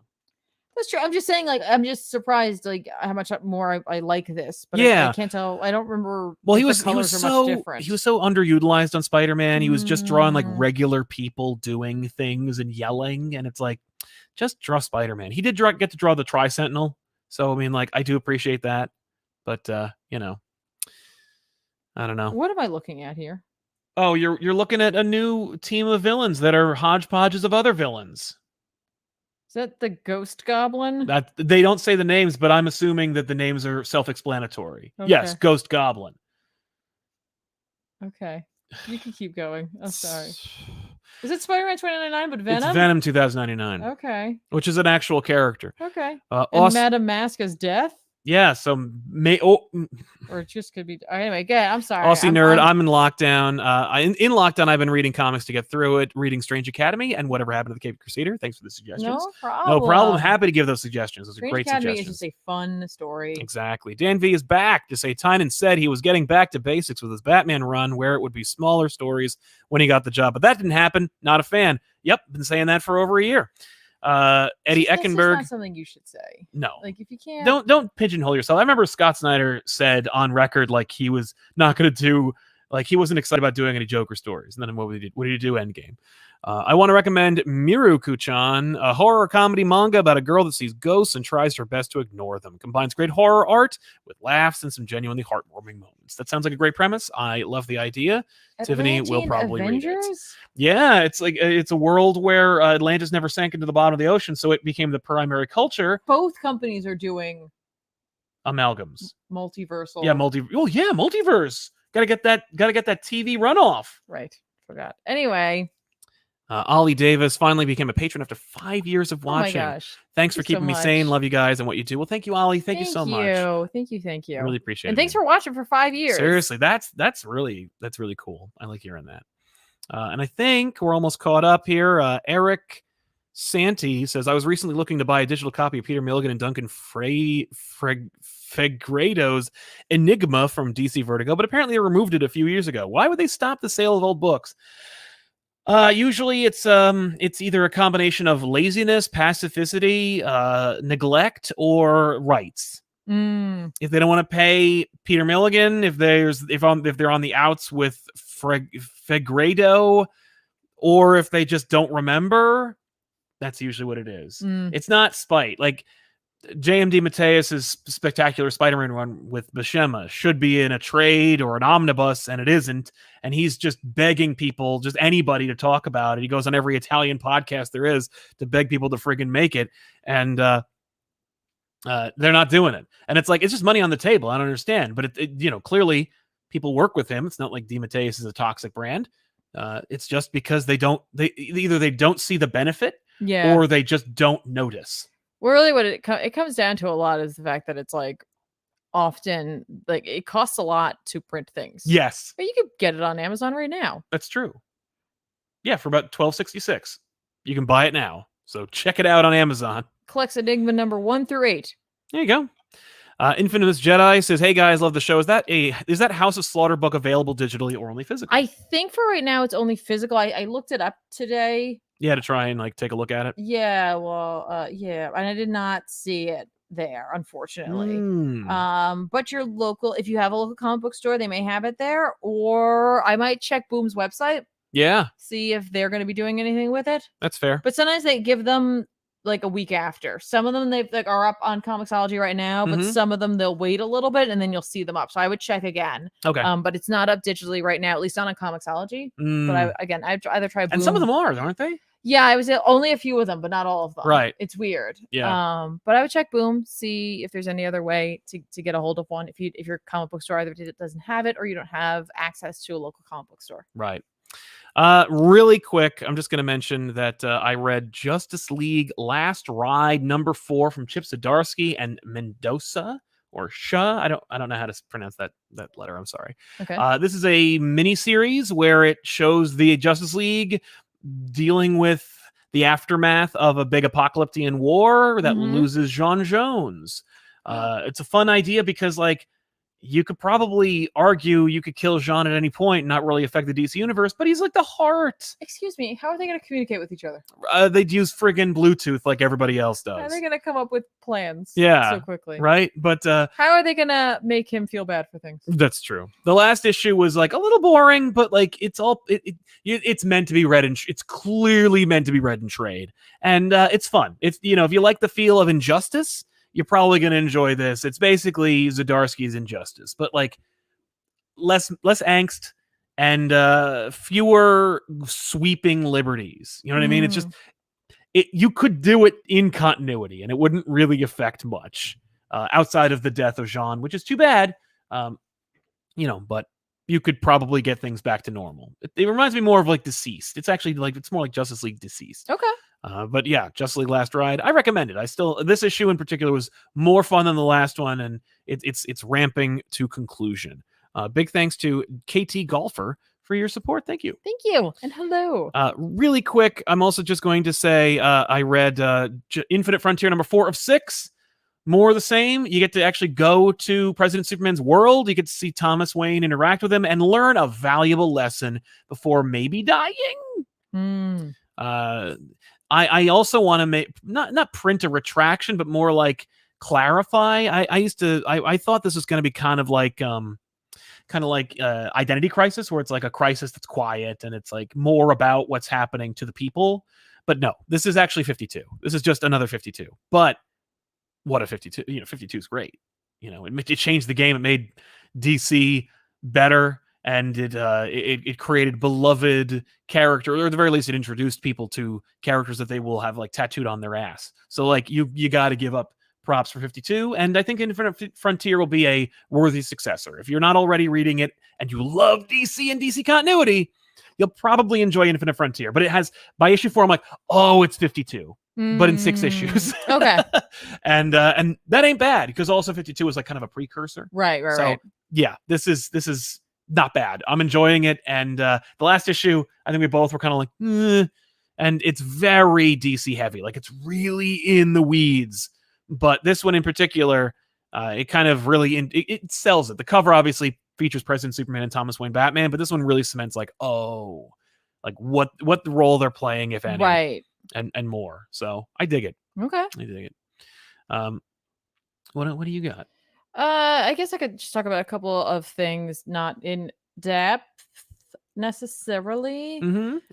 That's true. I'm just saying, like, I'm just surprised, like, how much more I like this. But yeah, I can't tell. I don't remember. Well, he was so underutilized on Spider-Man. He was just drawing like regular people doing things and yelling, and it's like, just draw Spider-Man. He did get to draw the Tri-Sentinel, so I mean, like, I do appreciate that. But you know, I don't know. What am I looking at here? Oh, you're looking at a new team of villains that are hodgepodges of other villains. Is that the Ghost Goblin? That they don't say the names, but I'm assuming that the names are self-explanatory. Okay. Yes, Ghost Goblin. Okay, you can keep going. I'm sorry. Is it Spider-Man 2099, but Venom? It's Venom 2099. Okay. Which is an actual character. Okay. And Madame Maska's death? Yeah, so or it just could be. Anyway, again, I'm sorry. Aussie nerd, I'm in lockdown. In lockdown, I've been reading comics to get through it, reading Strange Academy and Whatever Happened to the Cape Crusader. Thanks for the suggestions. No problem. No problem. Happy to give those suggestions. Those Strange are great Academy suggestions. is just a fun story. Exactly. Dan V is back to say Tynan said he was getting back to basics with his Batman run, where it would be smaller stories when he got the job, but that didn't happen. Not a fan. Yep, been saying that for over a year. Eddie Eckenberg. That's not something you should say. No, like if you can't, don't pigeonhole yourself. I remember Scott Snyder said on record like he was not going to do, like he wasn't excited about doing any Joker stories. And then what did he do? Endgame. I want to recommend Miru-Kuchan, a horror comedy manga about a girl that sees ghosts and tries her best to ignore them. Combines great horror art with laughs and some genuinely heartwarming moments. That sounds like a great premise. I love the idea. Tiffany will probably read it. Yeah, it's like it's a world where Atlantis never sank into the bottom of the ocean, so it became the primary culture. Both companies are doing amalgams. Multiversal. Yeah, multiverse. Gotta get that TV runoff. Right. Forgot. Anyway. Ollie Davis finally became a patron after 5 years of watching. Oh my gosh. Thanks for keeping me sane. Love you guys and what you do. Well, thank you, Ollie. Thank you so much. Thank you. I really appreciate it. And thanks for watching for 5 years. Seriously, that's really cool. I like hearing that. And I think we're almost caught up here. Eric Santi says, I was recently looking to buy a digital copy of Peter Milligan and Duncan Fegredo's Enigma from DC Vertigo, but apparently they removed it a few years ago. Why would they stop the sale of old books? Usually it's either a combination of laziness, pacificity, neglect, or rights. If they don't want to pay Peter Milligan, if they're on the outs with Fegredo, or if they just don't remember, that's usually what it is. It's not spite. Like JMD Mateus's Spectacular Spider-Man run with Buscema should be in a trade or an omnibus, and it isn't. And he's just begging people, just anybody, to talk about it. He goes on every Italian podcast there is to beg people to friggin' make it, and they're not doing it. And it's like, it's just money on the table. I don't understand, but clearly people work with him. It's not like DeMatteis is a toxic brand. It's just because they either they don't see the benefit, or they just don't notice. Well, really what it comes down to a lot is the fact that it's like often like it costs a lot to print things. Yes. But you could get it on Amazon right now. That's true. Yeah, for about $12.66. You can buy it now. So check it out on Amazon. Collects Enigma number 1 through 8. There you go. Infamous Jedi says, "Hey guys, love the show. Is that House of Slaughter book available digitally or only physical?" I think for right now it's only physical. I looked it up today. Yeah, to try and like take a look at it. Yeah, well, yeah, and I did not see it there, unfortunately. But your local, if you have a local comic book store, they may have it there, or I might check Boom's website. Yeah, see if they're going to be doing anything with it. That's fair. But sometimes they give them like a week after. Some of them they like are up on Comixology right now, but some of them they'll wait a little bit and then you'll see them up. So I would check again. Okay. But it's not up digitally right now, at least not on Comixology. But I'd either try Boom. And some of them are, aren't they? Yeah, I was only a few of them, but not all of them. Right. It's weird. Yeah. But I would check Boom, see if there's any other way to get a hold of one. If your comic book store either doesn't have it or you don't have access to a local comic book store. Right. Really quick, I'm just going to mention that I read Justice League Last Ride number 4 from Chip Zdarsky and Mendoza or Shah. I don't know how to pronounce that letter. I'm sorry. Okay. This is a mini series where it shows the Justice League dealing with the aftermath of a big apocalyptic war that loses Jean Jones. It's a fun idea because like you could probably argue you could kill Jean at any point and not really affect the DC universe, but he's like the heart. Excuse me, how are they going to communicate with each other? They'd use friggin' Bluetooth like everybody else does. How are they going to come up with plans so quickly? Right? But how are they going to make him feel bad for things? That's true. The last issue was like a little boring, but like it's meant to be read and it's clearly meant to be read in trade. And it's fun. It's, if you like the feel of Injustice, you're probably going to enjoy this. It's basically Zdarsky's Injustice, but like less angst and fewer sweeping liberties. You know what I mean? It's just you could do it in continuity and it wouldn't really affect much outside of the death of Jean, which is too bad. But you could probably get things back to normal. It reminds me more of like Deceased. It's actually like it's more like Justice League Deceased. Okay. But yeah, Justice League Last Ride, I recommend it. This issue in particular was more fun than the last one, and it's ramping to conclusion. Big thanks to KT Golfer for your support. Thank you. Thank you, and hello. Really quick, I'm also just going to say I read Infinite Frontier number 4 of 6. More of the same. You get to actually go to President Superman's world. You get to see Thomas Wayne interact with him and learn a valuable lesson before maybe dying. I also want to make not print a retraction, but more like clarify. I thought this was going to be kind of like Identity Crisis, where it's like a crisis that's quiet and it's like more about what's happening to the people. But no, this is actually 52. This is just another 52. But what a 52! 52 is great. It changed the game. It made DC better. And it created beloved character, or at the very least, it introduced people to characters that they will have like tattooed on their ass. So like you got to give up props for 52, and I think Infinite Frontier will be a worthy successor. If you're not already reading it and you love DC and DC continuity, you'll probably enjoy Infinite Frontier. But it has by issue 4, I'm like, oh, it's 52, but in 6 issues. Okay, and that ain't bad because also 52 is like kind of a precursor. Right. So yeah, this is not bad. I'm enjoying it. And the last issue, I think we both were kind of like, and it's very DC heavy. Like it's really in the weeds. But this one in particular, it kind of really, it sells it. The cover obviously features President Superman and Thomas Wayne Batman, but this one really cements like, oh, like what the role they're playing, if any. Right. And more. So I dig it. Okay. I dig it. What do you got? I guess I could just talk about a couple of things, not in depth. necessarily.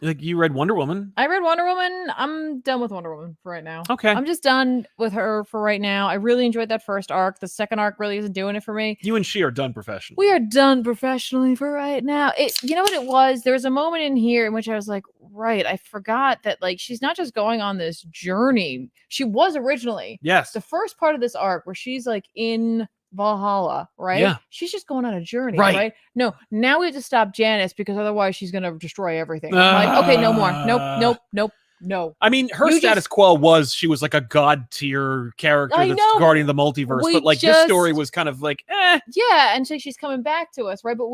Like you read Wonder Woman. I read Wonder Woman. I'm done with Wonder Woman for right now. Okay. I'm just done with her for right now. I really enjoyed that first arc. The second arc really isn't doing it for me. You and she are done professionally. We are done professionally for right now. You know what it was? There was a moment in here in which I was like, right, I forgot that like she's not just going on this journey. She was originally. Yes. The first part of this arc where she's like in Valhalla, right? Yeah. She's just going on a journey, Right. right? No, now we have to stop Janice because otherwise she's gonna destroy everything. I'm like, okay, no more. No. I mean, her status quo was she was like a god tier character that's guarding the multiverse, but like this story was kind of like, Yeah, and so she's coming back to us, right? But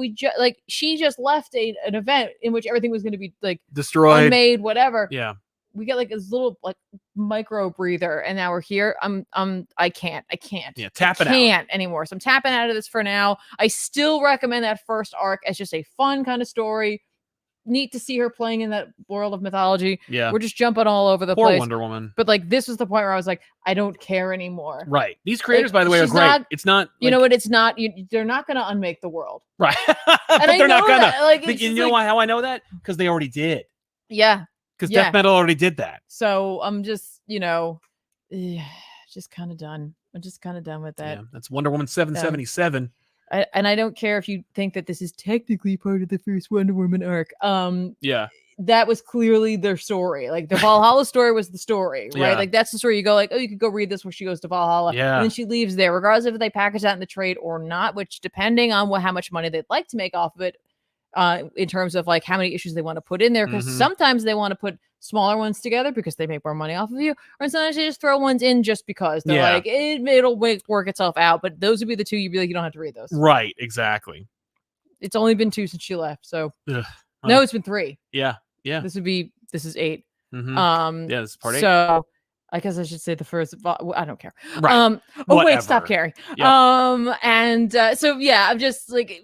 she just left an event in which everything was going to be like destroyed, unmade, whatever. Yeah. We get like this little like micro breather, and now we're here. I can't. Yeah, tap it out. Can't anymore. So I'm tapping out of this for now. I still recommend that first arc as just a fun kind of story. Neat to see her playing in that world of mythology. Yeah, we're just jumping all over the Poor place. Wonder Woman. But like this was the point where I was like, I don't care anymore. Right. These creators, by the way, are great. It's not. You know what? It's not. They're not going to unmake the world. Right. And they're not gonna. Like, you know how I know that? Because they already did. Yeah. Because death metal already did that. So I'm just, just kind of done. I'm just kind of done with that. Yeah, that's Wonder Woman 777. And I don't care if you think that this is technically part of the first Wonder Woman arc. Yeah. That was clearly their story. Like the Valhalla story was the story, right? Yeah. Like that's the story you go like, oh, you could go read this where she goes to Valhalla. Yeah. And then she leaves there, regardless if they package that in the trade or not, which depending on how much money they'd like to make off of it, in terms of like how many issues they want to put in there. Because sometimes they want to put smaller ones together because they make more money off of you. Or sometimes they just throw ones in just because they're like, it'll work itself out. But those would be the two you'd be like, you don't have to read those. Right. Exactly. It's only been 2 since she left. So no, it's been 3. Yeah. Yeah. This is 8. Yeah, this is part 8. So I guess I should say the first. I don't care. Right. Wait, stop caring. Yep. So yeah, I'm just like,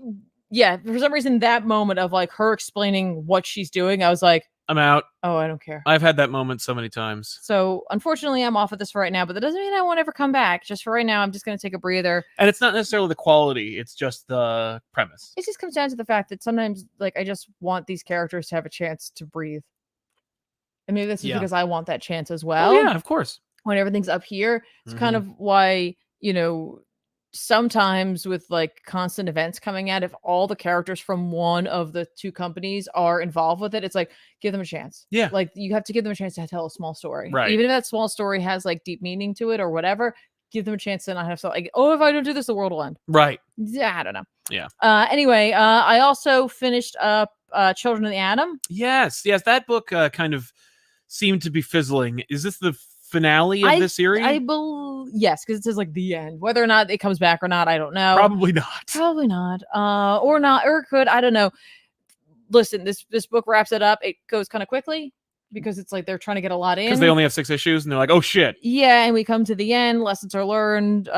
yeah. For some reason, that moment of like her explaining what she's doing, I was like, I'm out. Oh, I don't care. I've had that moment so many times. So unfortunately, I'm off of this for right now, but that doesn't mean I won't ever come back. Just for right now, I'm just going to take a breather. And it's not necessarily the quality; it's just the premise. It just comes down to the fact that sometimes, like, I just want these characters to have a chance to breathe. And maybe this is because I want that chance as well. Oh, yeah, of course. When everything's up here, it's kind of why, sometimes with like constant events coming out, if all the characters from one of the 2 companies are involved with it, it's like, give them a chance. Yeah. Like you have to give them a chance to tell a small story. Right. Even if that small story has like deep meaning to it or whatever, give them a chance to not have to like, oh, if I don't do this, the world will end. Right. Yeah, I don't know. Yeah. Anyway, I also finished up Children of the Atom. Yes. That book kind of seemed to be fizzling. Is this the finale of this series? I believe yes, because it says like the end. Whether or not it comes back or not, I don't know. Probably not. Probably not. Or not, or it could. I don't know. Listen, this book wraps it up. It goes kind of quickly because it's like they're trying to get a lot in. Because they only have 6 issues, and they're like, oh shit. Yeah, and we come to the end. Lessons are learned.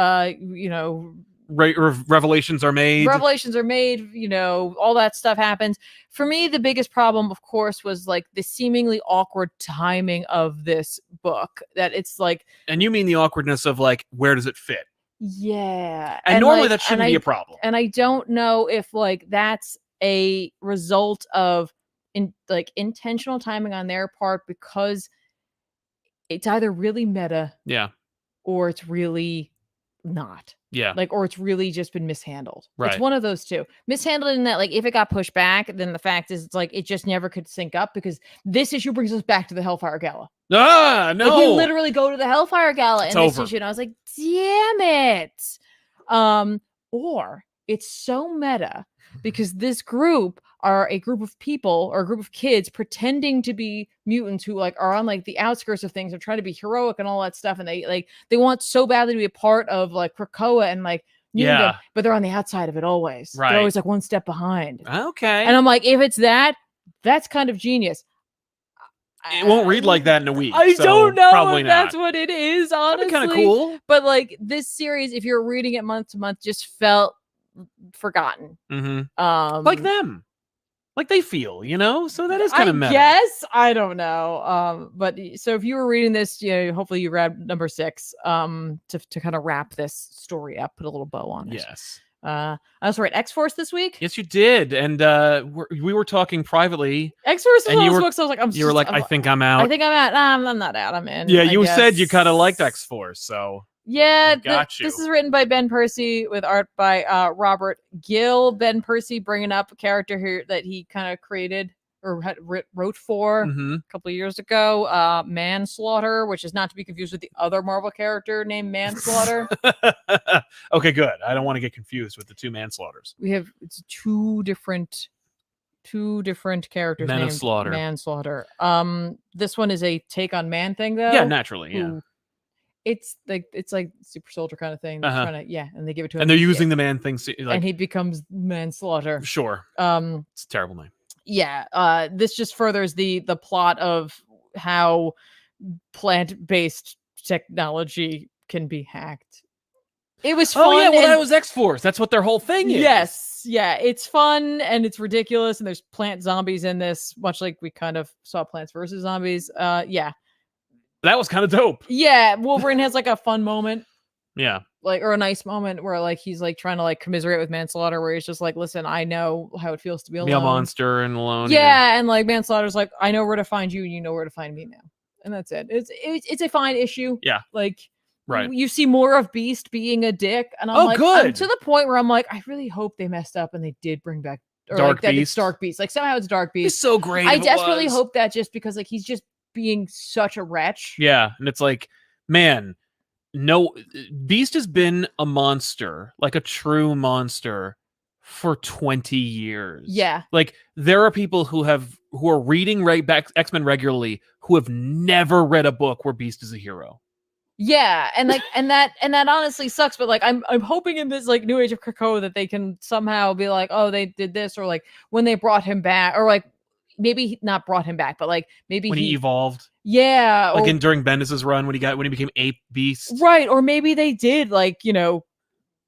Revelations are made. All that stuff happens. For me, the biggest problem, of course, was like the seemingly awkward timing of this book. That it's like, and you mean the awkwardness of like, where does it fit? Yeah, and normally that shouldn't be a problem. And I don't know if like that's a result of intentional timing on their part, because it's either really meta, or it's really not. Yeah. Or it's really just been mishandled. Right. It's one of those two. Mishandled in that, like, if it got pushed back, then the fact is, it's like, it just never could sync up, because this issue brings us back to the Hellfire Gala. Ah, no. Like, we literally go to the Hellfire Gala in this issue, and I was like, damn it. Or it's so meta, because this group are a group of people or a group of kids pretending to be mutants who like are on like the outskirts of things and trying to be heroic and all that stuff. And they want so badly to be a part of like Krakoa and like Newdom, but they're on the outside of it always. Right. They're always like one step behind. Okay. And I'm like, if it's that's kind of genius. It won't read like that in a week. I don't know probably if not. that's what it is, honestly. Kind of cool. But like this series, if you're reading it month to month, just felt forgotten. Like them. Like they feel, so that is kind of meta. Yes, I don't know. But so if you were reading this, hopefully you read number 6 to kind of wrap this story up, put a little bow on it. Yes. I also read X-Force this week. Yes, you did, and we were talking privately. X-Force is and one you of those were books I was like, you were like, I think I'm out. I think I'm out. Nah, I'm not out. I'm in. Yeah, I you said you kind of liked guess. X-Force, so Yeah, got you. this is written by Ben Percy with art by Robert Gill. Ben Percy bringing up a character here that he kind of created or wrote for a couple of years ago, Manslaughter, which is not to be confused with the other Marvel character named Manslaughter. Okay, good. I don't want to get confused with the two Manslaughters. We have two different characters Men of named Slaughter. Manslaughter. This one is a take on Man thing though. Yeah, naturally. Yeah. Ooh. It's like Super Soldier kind of thing. They're trying to, and they give it to him. And they're using the man thing, like, and he becomes Manslaughter. Sure. It's a terrible name. Yeah. This just furthers the plot of how plant-based technology can be hacked. It was fun. Oh yeah, well that was X-Force. That's what their whole thing is. Yes, yeah, it's fun and it's ridiculous, and there's plant zombies in this, much like we kind of saw Plants vs. Zombies. Yeah. That was kind of dope. Yeah, Wolverine has like a fun moment. Yeah. Like, or a nice moment where like he's like trying to like commiserate with Manslaughter, where he's just like, listen, I know how it feels to be alone. Be a monster and alone. Yeah, and like Manslaughter's like, I know where to find you, and you know where to find me now. And that's it. It's a fine issue. Yeah. Like, right. You see more of Beast being a dick, and I'm like, good. I'm to the point where I'm like, I really hope they messed up and they did bring back Dark Beast. It's Dark Beast. Like somehow it's Dark Beast. It's so great. I desperately hope that, just because like he's just being such a wretch. Yeah, and it's like, man, no, Beast has been a monster, like a true monster, for 20 years. Yeah. Like there are people who are reading X-Men regularly who have never read a book where Beast is a hero. Yeah, and like and that honestly sucks, but like I'm hoping in this like New Age of Krakoa that they can somehow be like, oh, they did this, or like when they brought him back, or like maybe not brought him back, but like maybe when he evolved. Yeah, like during Bendis's run when he became Ape Beast. Right, or maybe they did like,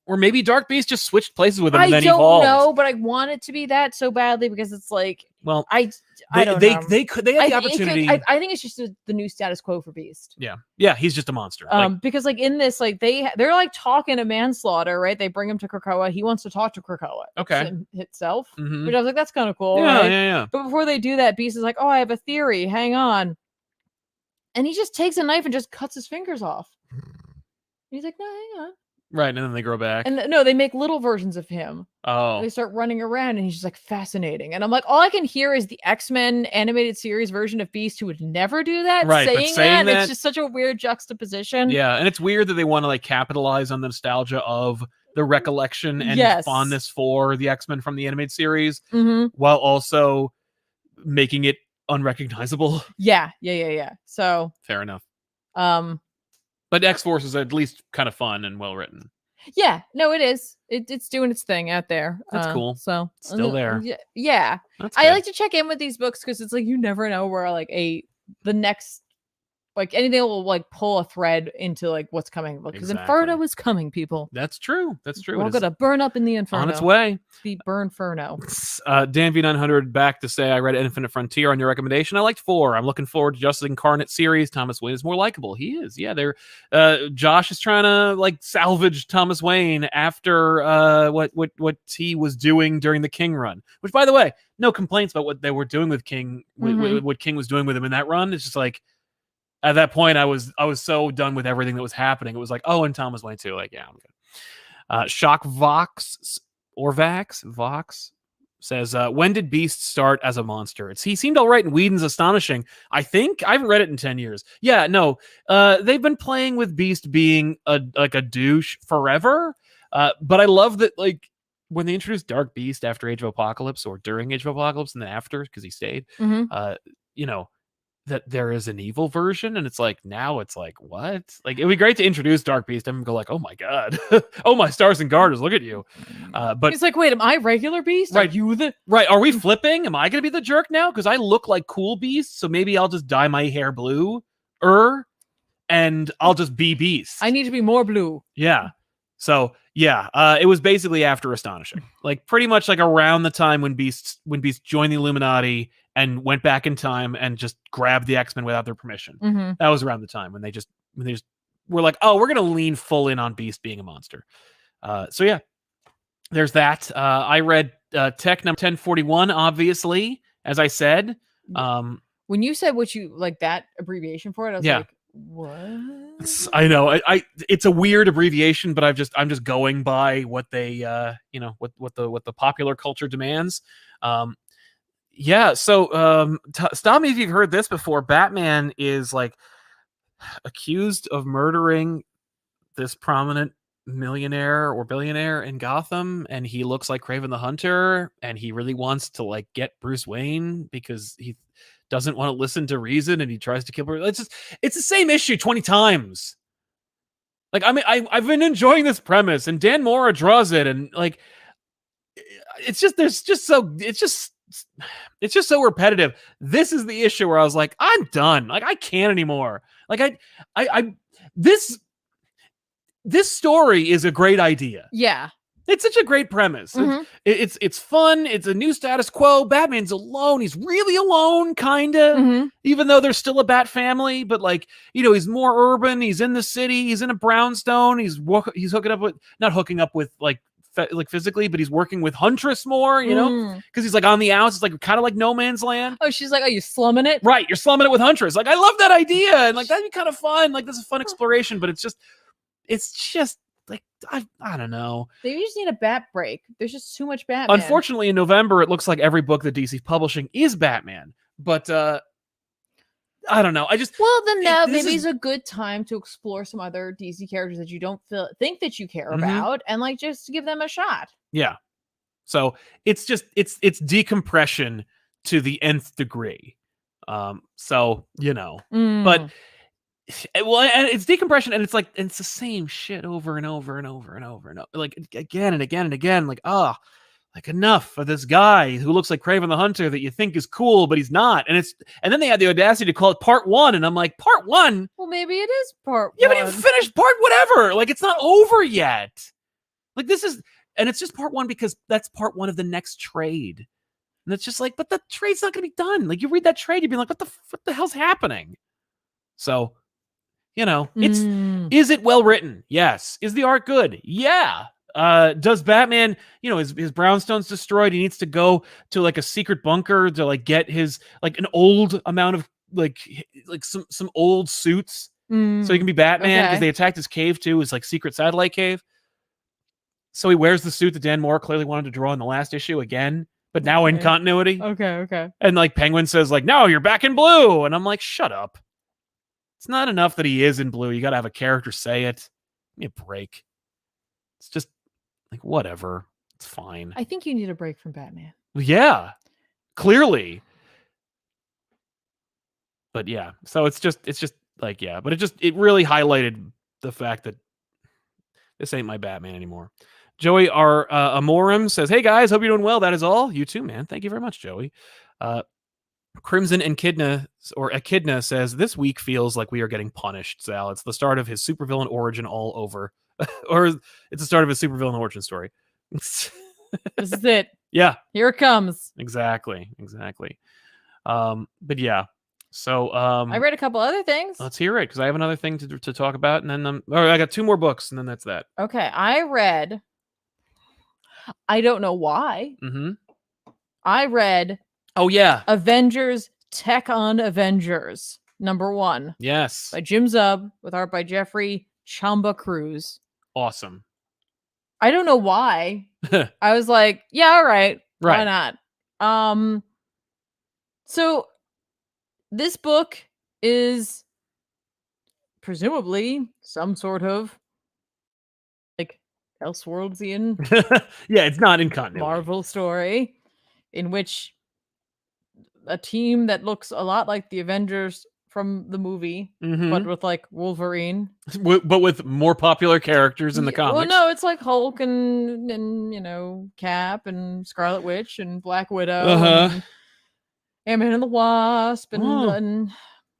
or maybe Dark Beast just switched places with him and then evolved. I don't know, but I want it to be that so badly because it's like, well, I don't know. They had the opportunity. I think it's just the new status quo for Beast. Yeah, he's just a monster. Because like in this, like they're like talking to Manslaughter, right? They bring him to Krakoa. He wants to talk to Krakoa. Okay. Itself, which I was like, that's kind of cool. Yeah, right? yeah. But before they do that, Beast is like, oh, I have a theory. Hang on. And he just takes a knife and just cuts his fingers off. He's like, no, hang on. Right, and then they grow back. And no, they make little versions of him. Oh. They start running around, and he's just like fascinating. And I'm like, all I can hear is the X-Men animated series version of Beast, who would never do that. Right, saying that, it's just such a weird juxtaposition. Yeah, and it's weird that they want to like capitalize on the nostalgia of the recollection and fondness for the X-Men from the animated series, while also making it unrecognizable. Yeah. So fair enough. But X-Force is at least kind of fun and well written. Yeah, no, it is. It's doing its thing out there. That's cool. So still there. Yeah. I like to check in with these books because it's like you never know where like the next, like anything will like pull a thread into like what's coming. Because Inferno is coming, people. That's true. We're all gonna burn up in the Inferno. On its way. The Burnferno. Dan V900 back to say, I read Infinite Frontier on your recommendation. I liked 4. I'm looking forward to Justice Incarnate series. Thomas Wayne is more likable. He is. Yeah, Josh is trying to like salvage Thomas Wayne after what he was doing during the King run. Which, by the way, no complaints about what they were doing with King. What King was doing with him in that run. It's just like, at that point, I was so done with everything that was happening. It was like, oh, and Thomas Wayne too. Like, yeah, I'm good. Shock Vox says, when did Beast start as a monster? He seemed all right in Whedon's Astonishing. I think I haven't read it in 10 years. Yeah, no, they've been playing with Beast being a douche forever. But I love that, like, when they introduced Dark Beast after Age of Apocalypse, or during Age of Apocalypse and then after, because he stayed, that there is an evil version, and it's like, now it's like, what? Like, it'd be great to introduce Dark Beast and go like, oh my god, oh my stars and garters, look at you. But he's like, wait, am I regular Beast? Right, are are we flipping? Am I gonna be the jerk now? Because I look like cool Beast, so maybe I'll just dye my hair blue, and I'll just be Beast. I need to be more blue. Yeah. So yeah, it was basically after Astonishing, like pretty much like around the time when Beast joined the Illuminati and went back in time and just grabbed the X-Men without their permission. That was around the time when they just were like, oh, we're gonna lean full in on Beast being a monster. So yeah, there's that. I read Tech number 1041, obviously, as I said. When you said what you like that abbreviation for it, I was Yeah. like, what? I know. It's a weird abbreviation, but I'm just going by what they what the popular culture demands. Yeah. So stop me if you've heard this before. Batman is like accused of murdering this prominent millionaire or billionaire in Gotham, and he looks like Kraven the Hunter, and he really wants to like get Bruce Wayne because he doesn't want to listen to reason, and he tries to kill Bruce. It's the same issue 20 times. Like, I mean, I've been enjoying this premise, and Dan Mora draws it, and like, it's just so repetitive. This is the issue where I was like, I'm done. Like, I can't anymore. Like, this story is a great idea. Yeah. It's such a great premise. Mhm. It's fun. It's a new status quo. Batman's alone. He's really alone, kind of, Mhm. even though there's still a Bat family. But like, he's more urban. He's in the city. He's in a brownstone. He's hooking up with, not hooking up with like physically, but he's working with Huntress more. Because he's like on the outs. It's like kind of like no man's land. Oh, she's like, "Are you slumming it?" Right, you're slumming it with Huntress. Like, I love that idea, and like that'd be kind of fun. Like, this is a fun exploration, but it's just like, I don't know. They just need a Bat break. There's just too much Batman. Unfortunately, in November, it looks like every book that DC's publishing is Batman. But I don't know. Well, then now maybe it's a good time to explore some other DC characters that you don't think that you care about, and like just give them a shot. Yeah. So it's decompression to the nth degree. So but. Well, and it's decompression, and it's like it's the same shit over and over and over and over and over, like again and again and again. Like, like enough of this guy who looks like Kraven the Hunter that you think is cool, but he's not. And then they had the audacity to call it part 1, and I'm like, part 1? Well, maybe it is part 1. Yeah, but you finished part whatever. Like, it's not over yet. Like, it's just part 1 because that's part 1 of the next trade. And it's just like, but the trade's not going to be done. Like, you read that trade, you'd be like, what the hell's happening? So. Is it well written? Yes. Is the art good? Yeah. Does Batman, his brownstone's destroyed. He needs to go to like a secret bunker to like get his like an old amount of like some old suits so he can be Batman, because they attacked his cave too, his like secret satellite cave. So he wears the suit that Dan Moore clearly wanted to draw in the last issue again, but now in continuity. Okay. And like Penguin says like, no, you're back in blue. And I'm like, shut up. It's not enough that he is in blue. You got to have a character say it. Give me a break. It's just like, whatever. It's fine. I think you need a break from Batman. Yeah, clearly. But yeah, so it's just like, yeah, but it really highlighted the fact that this ain't my Batman anymore. Joey R. Amorim says, hey guys, hope you're doing well. That is all. You too, man. Thank you very much, Joey. Crimson and Echidna says, this week feels like we are getting punished, Sal. It's the start of his supervillain origin all over. Or it's the start of his supervillain origin story. This is it. Yeah. Here it comes. Exactly. But yeah. So I read a couple other things. Let's hear it, because I have another thing to talk about, and then I got 2 more books, and then that's that. Okay. I don't know why. I read Oh, yeah. Avengers Tech on Avengers, #1. Yes. By Jim Zub, with art by Jeffrey Chamba Cruz. Awesome. I don't know why. I was like, yeah, all right. Right. Why not? So this book is presumably some sort of like Elseworldian yeah, it's not in continuity. Marvel story in which a team that looks a lot like the Avengers from the movie, but with like Wolverine, but with more popular characters in the comics. Well, no, it's like Hulk and Cap and Scarlet Witch and Black Widow, and Ant-Man and the Wasp and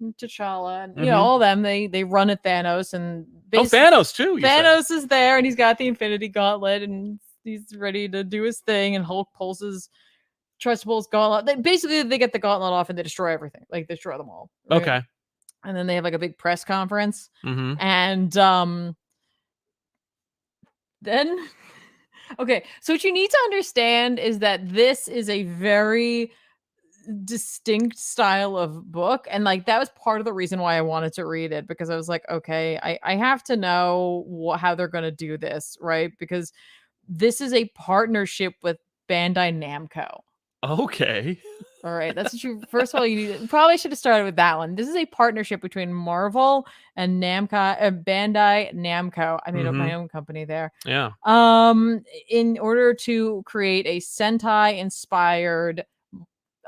T'Challa, and all them. They run at Thanos, and Thanos too. Thanos is there, and he's got the Infinity Gauntlet, and he's ready to do his thing, and Hulk tries to pull his gauntlet. They get the gauntlet off and they destroy everything. Like, they destroy them all. Right? Okay. And then they have like a big press conference. Mm-hmm. And then Okay, so what you need to understand is that this is a very distinct style of book, and like that was part of the reason why I wanted to read it, because I was like, okay, I have to know how they're going to do this, right? Because this is a partnership with Bandai Namco. Okay. All right, that's what you. First of all, you probably should have started with that one. This is a partnership between Marvel and Bandai Namco. I made up my own company there. Yeah. In order to create a Sentai inspired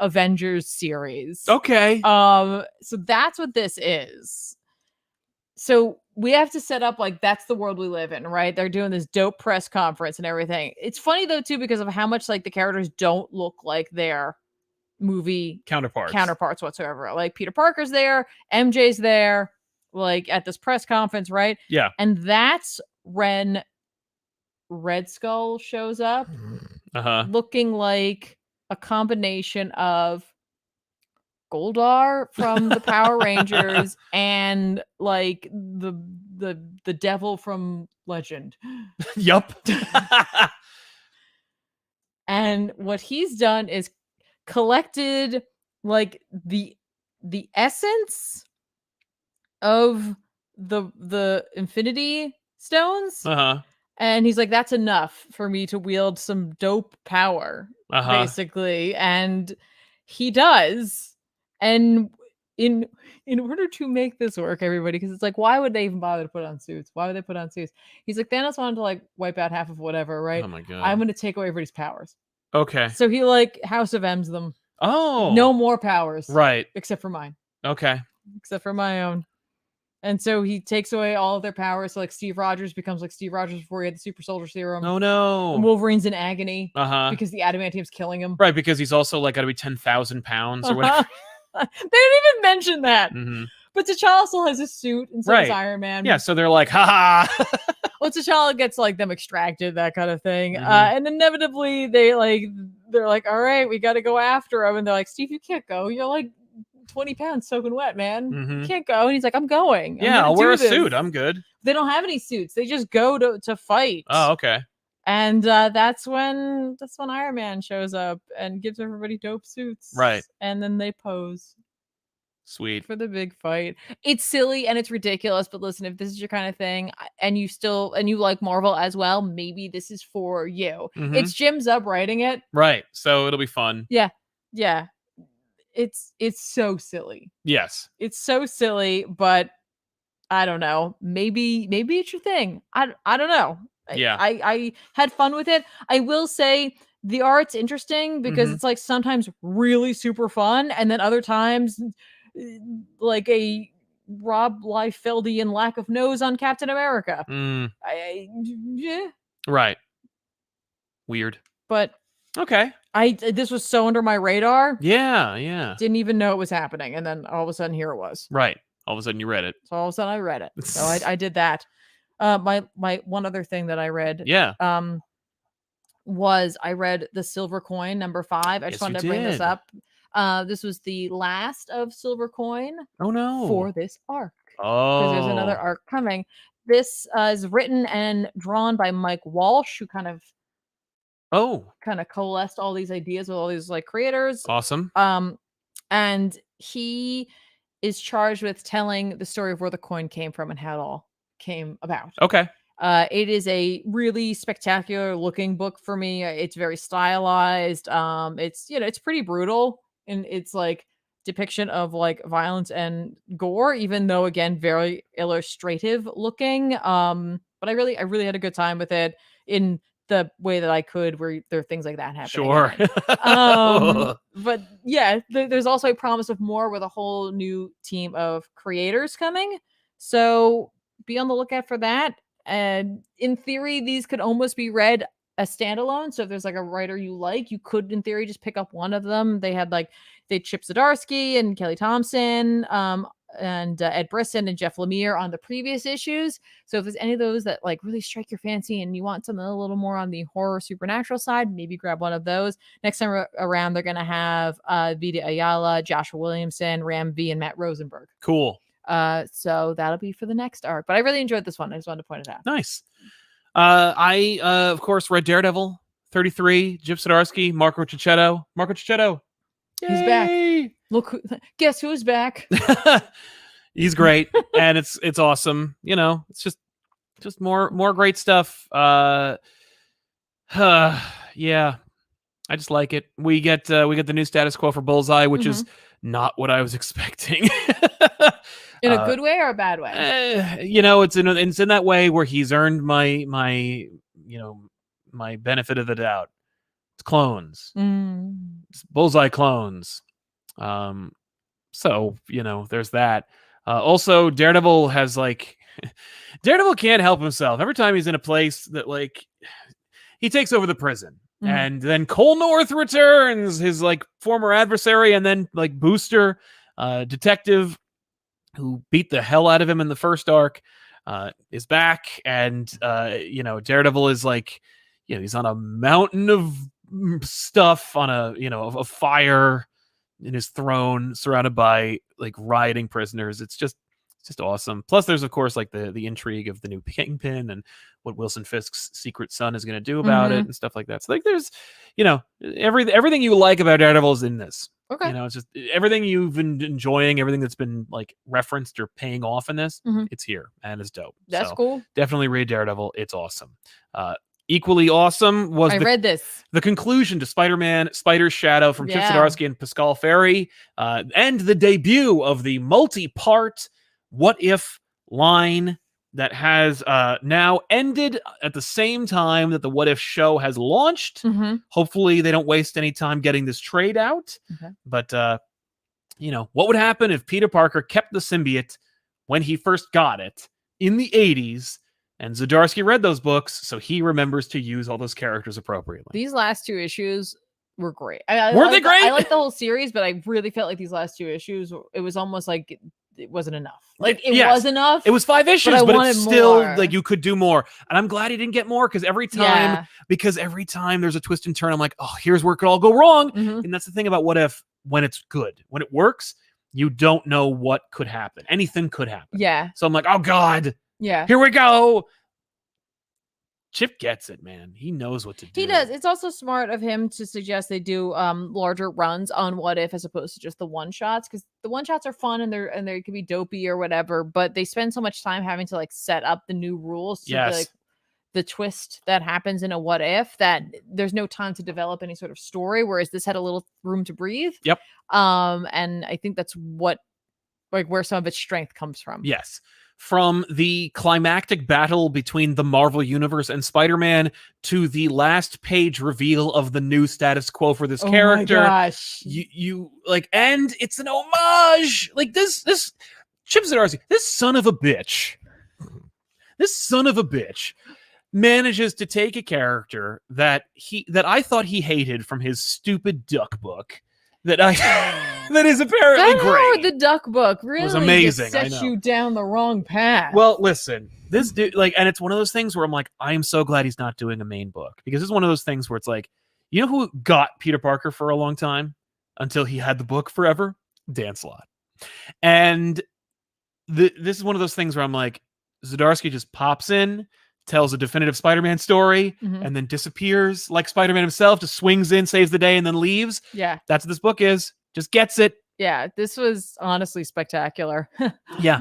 Avengers series. Okay. So that's what this is. So we have to set up like that's the world we live in, right? They're doing this dope press conference and everything. It's funny though too because of how much like the characters don't look like their movie counterparts whatsoever. Like Peter Parker's there, MJ's there, like at this press conference, right? Yeah. And that's when Red Skull shows up, looking like a combination of Goldar from the Power Rangers and like the devil from Legend. Yup. And what he's done is collected like the essence of the Infinity Stones. And he's like, that's enough for me to wield some dope power, basically. And he does. And in order to make this work, everybody, because it's like, why would they even bother to put on suits? Why would they put on suits? He's like, Thanos wanted to like wipe out half of whatever, right? Oh my god. I'm gonna take away everybody's powers. Okay. So he like House of M's them. Oh. No more powers. Right. Except for mine. Okay. Except for my own. And so he takes away all of their powers. So like Steve Rogers becomes like Steve Rogers before he had the super soldier serum. Oh no. And Wolverine's in agony. Because the adamantium's killing him. Right, because he's also like gotta be 10,000 pounds or whatever. They didn't even mention that. But T'Challa still has a suit and so does Iron Man. Yeah, so they're like, haha. Well, T'Challa gets like them extracted, that kind of thing. And inevitably they're like, all right, we gotta go after him. And they're like, Steve, you can't go. You're like 20 pounds soaking wet, man. You can't go. And he's like, I'm going. I'll wear a suit. I'm good. They don't have any suits. They just go to fight. Oh, okay. And that's when Iron Man shows up and gives everybody dope suits. Right. And then they pose. Sweet. For the big fight. It's silly and it's ridiculous, but listen, if this is your kind of thing and you like Marvel as well, maybe this is for you. It's Jim Zub writing it. Right. So it'll be fun. Yeah. Yeah. It's so silly. Yes. It's so silly, but I don't know. Maybe it's your thing. I don't know. Yeah. I had fun with it. I will say the art's interesting because it's like sometimes really super fun, and then other times like a Rob Liefeldian lack of nose on Captain America. Yeah. Right. Weird. But okay. This was so under my radar. Yeah. Didn't even know it was happening, and then all of a sudden here it was. Right. All of a sudden you read it. So all of a sudden I read it. So I did that. My one other thing that I read. Yeah. Was I read The Silver Coin #5. I just wanted to bring this up. This was the last of Silver Coin. Oh no. For this arc. Oh. Because there's another arc coming. This is written and drawn by Mike Walsh, who kind of coalesced all these ideas with all these like creators. Awesome. And he is charged with telling the story of where the coin came from and how it all came about. Okay. It is a really spectacular looking book for me. It's very stylized. It's pretty brutal in its like depiction of like violence and gore, even though again very illustrative looking. But I really had a good time with it in the way that I could, where there are things like that happening. Sure. But yeah, there's also a promise of more with a whole new team of creators coming. So be on the lookout for that. And in theory, these could almost be read as standalone. So if there's like a writer you like, you could, in theory, just pick up one of them. They had Chip Zdarsky and Kelly Thompson, and Ed Brisson and Jeff Lemire on the previous issues. So if there's any of those that like really strike your fancy and you want something a little more on the horror supernatural side, maybe grab one of those. Next time around, they're going to have Vida Ayala, Joshua Williamson, Ram V, and Matt Rosenberg. Cool. So that'll be for the next arc. But I really enjoyed this one. I just wanted to point it out. Nice. I of course read Daredevil 33, Chip Zdarsky, Marco Cicchetto. Marco Cicchetto. He's back. Yay! Look, guess who's back? He's great, and it's awesome. You know, it's just more great stuff. Yeah, I just like it. We get the new status quo for Bullseye, which is not what I was expecting. In a good way or a bad way? You know, it's in that way where he's earned my my benefit of the doubt. It's clones. It's Bullseye clones. So, you know, there's that. Also, Daredevil has Daredevil can't help himself. Every time he's in a place that he takes over the prison. And then Cole North returns, his former adversary, and then Booster, detective who beat the hell out of him in the first arc, is back, and Daredevil is he's on a mountain of stuff on a fire in his throne, surrounded by rioting prisoners. It's just awesome. Plus, there's of course the intrigue of the new Kingpin and what Wilson Fisk's secret son is going to do about it and stuff like that. So there's everything you like about Daredevil is in this. Okay. It's just everything you've been enjoying, everything that's been referenced or paying off in this, it's here and it's dope. That's cool. Definitely read Daredevil. It's awesome. Equally awesome was I read this. The conclusion to Spider-Man Spider's Shadow from Chip Zdarsky and Pascal Ferry, and the debut of the multi-part What If line that has now ended at the same time that the What If show has launched. Hopefully they don't waste any time getting this trade out. But, what would happen if Peter Parker kept the symbiote when he first got it in the 80s? And Zdarsky read those books, so he remembers to use all those characters appropriately. These last two issues were great. Weren't they great? I like the whole series, but I really felt like these last two issues, it was almost like it wasn't enough. It was enough. It was 5 issues, but it's still more. You could do more. And I'm glad he didn't get more because every time there's a twist and turn, I'm like, oh, here's where it could all go wrong. And that's the thing about What If, when it's good, when it works, you don't know what could happen. Anything could happen. Yeah. So I'm like, oh God. Yeah. Here we go. Chip gets it, man. He knows what to do. He does. It's also smart of him to suggest they do larger runs on What If as opposed to just the one shots, because the one shots are fun and they can be dopey or whatever, but they spend so much time having to set up the new rules to the twist that happens in a What If that there's no time to develop any sort of story, whereas this had a little room to breathe. Yep. And I think that's what where some of its strength comes from. Yes. From the climactic battle between the Marvel Universe and Spider-Man to the last page reveal of the new status quo for this character. Oh my gosh. You and it's an homage. This Chip Zdarsky, this son of a bitch manages to take a character that I thought he hated from his stupid Duck book. That is apparently great. The Duck book really was amazing. Sets you down the wrong path. Well, listen, this dude, and it's one of those things where I'm like, I am so glad he's not doing a main book, because it's one of those things where it's you know who got Peter Parker for a long time until he had the book forever? Dan Slott. And this is one of those things where I'm like, Zdarsky just pops in, tells a definitive Spider-Man story, and then disappears like Spider-Man himself, just swings in, saves the day, and then leaves. Yeah. That's what this book is. Just gets it. Yeah, this was honestly spectacular. Yeah.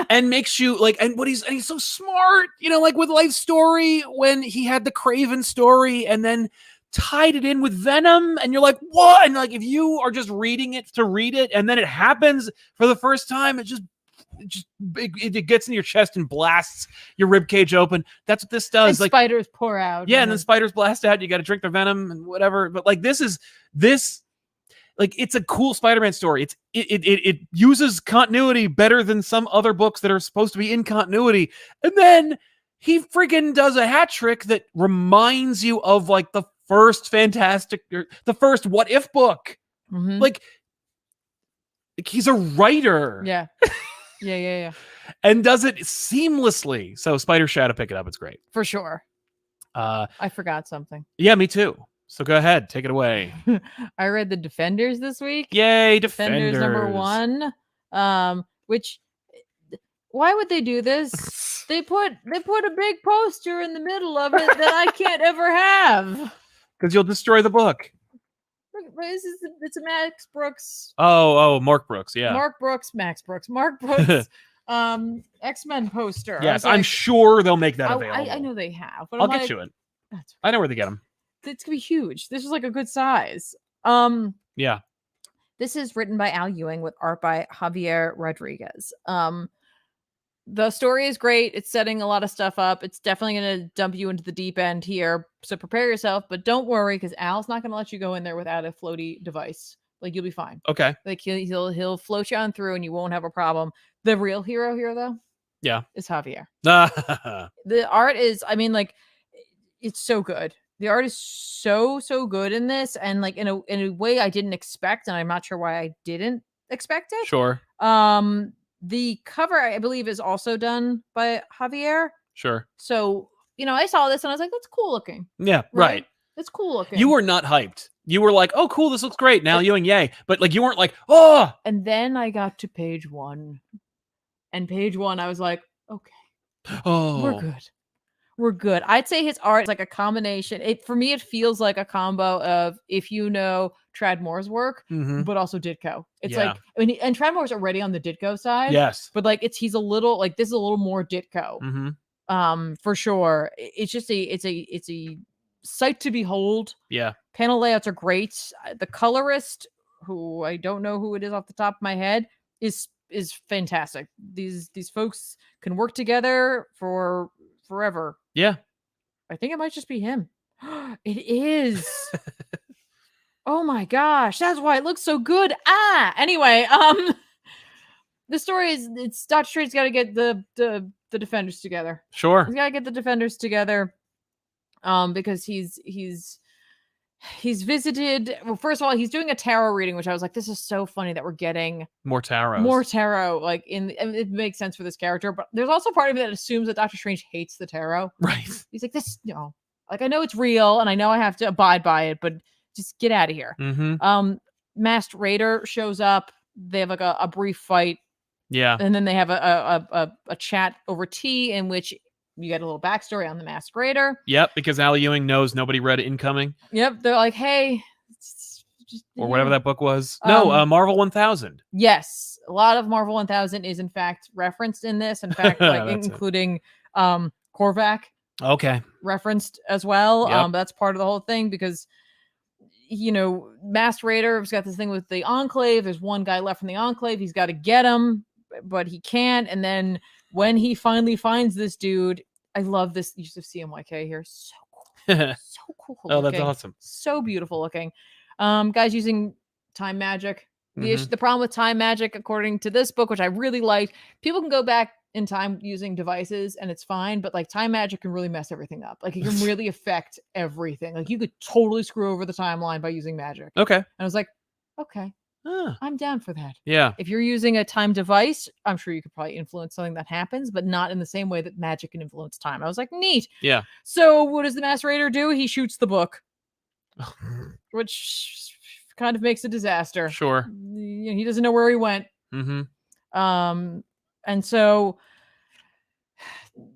And makes you and he's so smart, with Life Story, when he had the Craven story and then tied it in with Venom, and you're like, what? And if you are just reading it to read it, and then it happens for the first time, it gets in your chest and blasts your rib cage open. That's what this does. And spiders pour out. Yeah, and then spiders blast out. You got to drink their venom and whatever. But it's a cool Spider-Man story. It uses continuity better than some other books that are supposed to be in continuity. And then he freaking does a hat trick that reminds you of the first the first What If book. He's a writer. Yeah. Yeah. And does it seamlessly. So Spider Shadow, pick it up. It's great. For sure. I forgot something. Yeah, me too. So go ahead. Take it away. I read The Defenders this week. Yay, Defenders. Defenders #1. Which Why would they do this? They put a big poster in the middle of it that I can't ever have. Because you'll destroy the book. It's a Max Brooks. Oh, Mark Brooks, yeah. Mark Brooks. X-Men poster. Yes, I'm sure they'll make that available. I know they have, but I'll get you it. I know where to get them. It's gonna be huge. This is like a good size. Yeah. This is written by Al Ewing with art by Javier Rodriguez. The story is great. It's setting a lot of stuff up. It's definitely going to dump you into the deep end here. So prepare yourself, but don't worry because Al's not going to let you go in there without a floaty device. Like you'll be fine. Okay. Like he'll float you on through and you won't have a problem. The real hero here though, is Javier. The art is, I mean, like it's so good. The art is so good in this, and like in a way I didn't expect, and I'm not sure why I didn't expect it. Sure. The cover, I believe, is also done by Javier. Sure. So, I saw this and I was like, that's cool looking. Yeah, right. It's cool looking. You were not hyped. You were like, oh, cool, this looks great. Now Ewing, yay. But like, you weren't like, oh. And then I got to page 1. And page 1, I was like, okay. Oh. We're good. I'd say his art is like a combination. For me, it feels like a combo of, if you know Trad Moore's work, but also Ditko. It's like, I mean, and Trad Moore's already on the Ditko side. Yes. But like, he's a little, like, this is a little more Ditko. For sure. It's just it's a sight to behold. Yeah. Panel layouts are great. The colorist, who I don't know who it is off the top of my head, is fantastic. These folks can work together for forever. Yeah. I think it might just be him. It is. Oh my gosh, that's why it looks so good. Anyway, the story is, it's Dr. Strange's got to get the Defenders together. Sure. He's got to get the Defenders together. Because he's visited. Well, first of all, he's doing a tarot reading, which I was like, this is so funny that we're getting more tarot. Like and it makes sense for this character, but there's also part of it that assumes that Dr. Strange hates the tarot. Right. He's like, this, like I know it's real and I know I have to abide by it, but just get out of here. Masked Raider shows up. They have like a brief fight. Yeah. And then they have a chat over tea in which you get a little backstory on the Masked Raider. Yep, because Al Ewing knows nobody read Incoming. Yep, they're like, hey. Or whatever that book was. No, Marvel 1000. Yes, a lot of Marvel 1000 is in fact referenced in this. In fact, like including Korvac. Okay. Referenced as well. Yep. That's part of the whole thing because, Masked Raider has got this thing with the Enclave. There's one guy left from the Enclave. He's got to get him, but he can't. And then when he finally finds this dude, I love this use of CMYK here. So cool. So cool looking. Oh, that's awesome. So beautiful looking. Guys using time magic. The problem with time magic, according to this book, which I really liked, people can go back in time using devices and it's fine, but like time magic can really mess everything up. Like it can really affect everything. Like you could totally screw over the timeline by using magic. Okay. And I was like, okay. I'm down for that. Yeah. If you're using a time device, I'm sure you could probably influence something that happens, but not in the same way that magic can influence time. I was like, neat. Yeah. So what does the Masked Raider do? He shoots the book, which kind of makes a disaster. Sure. He doesn't know where he went. And so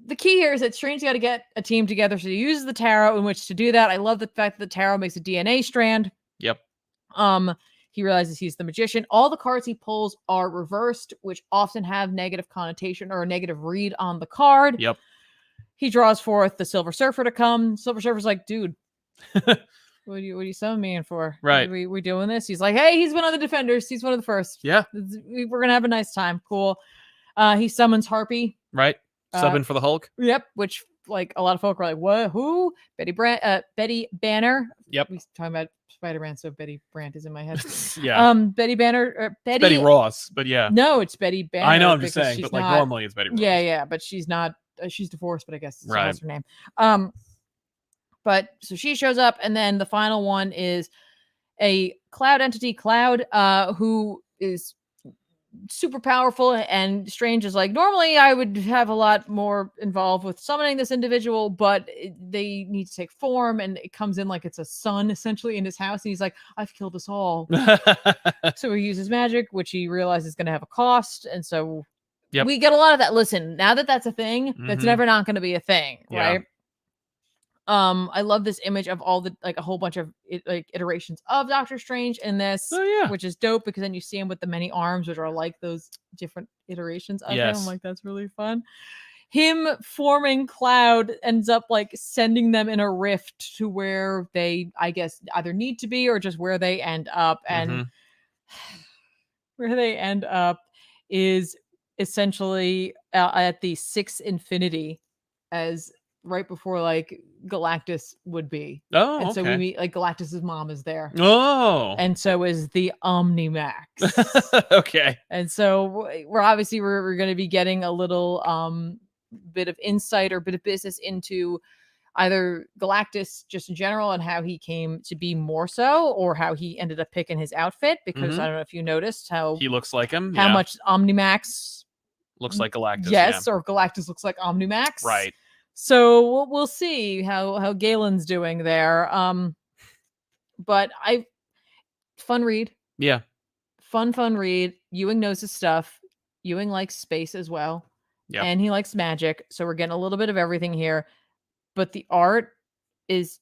the key here is that Strange's got to get a team together. So he uses the tarot in which to do that. I love the fact that the tarot makes a DNA strand. Yep. He realizes he's the magician. All the cards he pulls are reversed, which often have negative connotation or a negative read on the card. Yep. He draws forth the Silver Surfer to come. Silver Surfer's like, dude, what are you summoning me in for? Right. We doing this? He's like, hey, he's one of the Defenders. He's one of the first. Yeah. We're going to have a nice time. Cool. He summons Harpy. Right. Subbing for the Hulk. Yep. Which like a lot of folk are like, what? Who? Betty Banner. Yep. We're talking about Spider-Man, so Betty Brant is in my head. Yeah. Betty Banner. Betty Ross, but yeah. No, it's Betty Banner. I know, I'm just saying, but like normally it's Betty Ross. Yeah, but she's not. She's divorced, but I guess that's her name. But so she shows up, and then the final one is a cloud entity, Cloud, who is super powerful, and Strange is like, normally I would have a lot more involved with summoning this individual, but they need to take form, and it comes in like it's a sun essentially in his house, and he's like, I've killed us all. So he uses magic, which he realizes is going to have a cost, and so Yep. We get a lot of that. Listen, now that that's a thing, that's Mhm. never not going to be a thing, Yeah. right? I love this image of all the like a whole bunch of iterations of Doctor Strange in this, Oh, yeah. which is dope because then you see him with the many arms, which are like those different iterations of him. Yes. I'm like, that's really fun. Him forming Cloud ends up like sending them in a rift to where they, I guess, either need to be or just where they end up. And Mhm. where they end up is essentially at the sixth infinity, as right before like Galactus would be. Oh, And so we okay. meet like Galactus's mom is there. Oh. And so is the Omnimax. Okay. And so we're obviously we're going to be getting a little bit of insight or bit of business into either Galactus just in general and how he came to be more so, or how he ended up picking his outfit. Because I don't know if you noticed how he looks like him. how much Omnimax looks like Galactus. yes, yeah. or Galactus looks like Omnimax. Right. So we'll see how Galen's doing there. But fun read. Yeah. Fun read. Ewing knows his stuff. Ewing likes space as well. Yep. And he likes magic. So we're getting a little bit of everything here. But the art is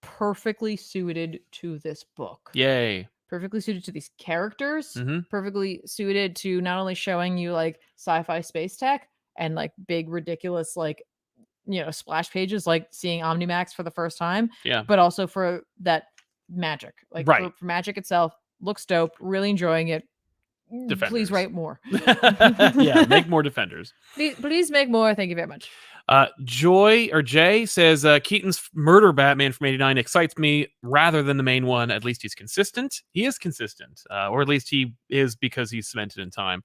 perfectly suited to this book. Yay. Perfectly suited to these characters. Mhm. Perfectly suited to not only showing you like sci-fi space tech and like big ridiculous like splash pages, like seeing Omnimax for the first time. Yeah. But also for that magic, like Right. for magic itself. Looks dope. Really enjoying it. Defenders. Please write more. Yeah, make more Defenders. Please make more. Thank you very much. Jay says Keaton's murder Batman from '89 excites me rather than the main one. At least he's consistent. He is consistent, or at least he is because he's cemented in time.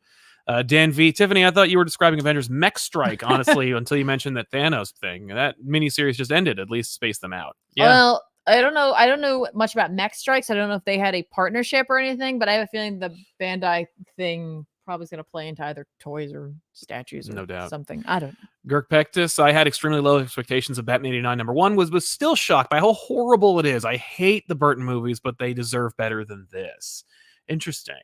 Dan V. Tiffany, I thought you were describing Avengers Mech Strike, honestly, until you mentioned that Thanos thing. That miniseries just ended. At least space them out. Yeah. Well, I don't know. I don't know much about Mech Strikes. I don't know if they had a partnership or anything, but I have a feeling the Bandai thing probably is going to play into either toys or statues or no doubt. something. I don't know. Girk Pectus, I had extremely low expectations of Batman '89 #1, was still shocked by how horrible it is. I hate the Burton movies, but they deserve better than this. Interesting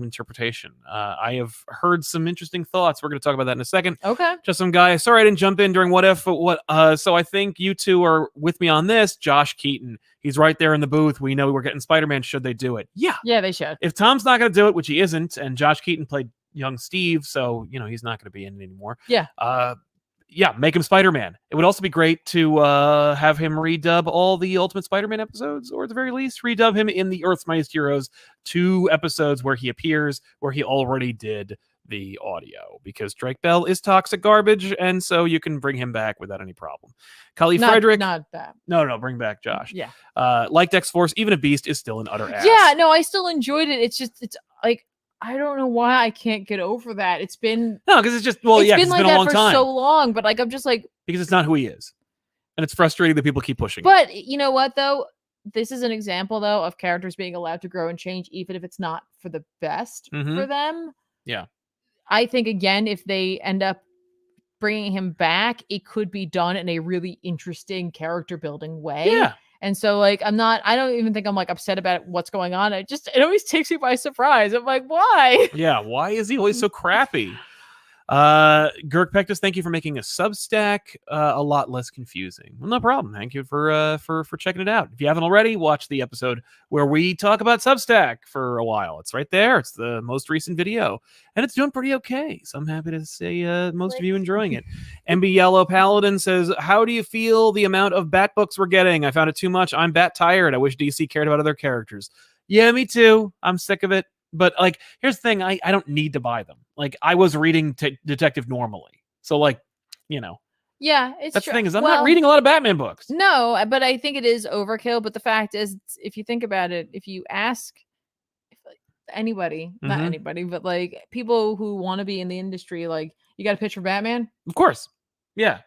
interpretation. I have heard some interesting thoughts. We're going to talk about that in a second. Okay. Just some guy. Sorry I didn't jump in during What If, but so I think you two are with me on this. Josh Keaton, he's right there in the booth. We know we're getting Spider-Man. Should they do it? Yeah, they should. If Tom's not going to do it, which he isn't, and Josh Keaton played young Steve, so he's not going to be in it anymore. Yeah, make him Spider-Man. It would also be great to have him redub all the Ultimate Spider-Man episodes, or at the very least, redub him in the Earth's Mightiest Heroes 2 episodes where he appears, where he already did the audio, because Drake Bell is toxic garbage, and so you can bring him back without any problem. Kali Frederick. Not that. No, bring back Josh. Yeah. Like X-Force, even a Beast is still an utter ass. Yeah, no, I still enjoyed it. It's like, I don't know why I can't get over that. It's been because it's just it's been like it's been a that long for time. so long, but like I'm just like, because it's not who he is, and it's frustrating that people keep pushing. But you know what though? This is an example though of characters being allowed to grow and change, even if it's not for the best for them. Yeah, I think again, if they end up bringing him back, it could be done in a really interesting character building way. Yeah. And so like I don't even think I'm like upset about what's going on. It always takes me by surprise. I'm like, why? Yeah, why is he always so crappy? Girk Pectus, thank you for making a Substack a lot less confusing. Well, no problem. Thank you for checking it out. If you haven't already, watch the episode where we talk about Substack for a while. It's right there. It's the most recent video, and it's doing pretty okay. So I'm happy to say most of you enjoying it. MB Yellow Paladin says, "How do you feel the amount of Bat books we're getting? I found it too much. I'm Bat tired. I wish DC cared about other characters." Yeah, me too. I'm sick of it. But like, here's the thing: I don't need to buy them. Like, I was reading Detective normally, so like, yeah, it's that's true. the thing is I'm not reading a lot of Batman books. No, but I think it is overkill. But the fact is, if you think about it, if you ask anybody, not anybody, but like people who want to be in the industry, like, you got a pitch for Batman? Of course, yeah,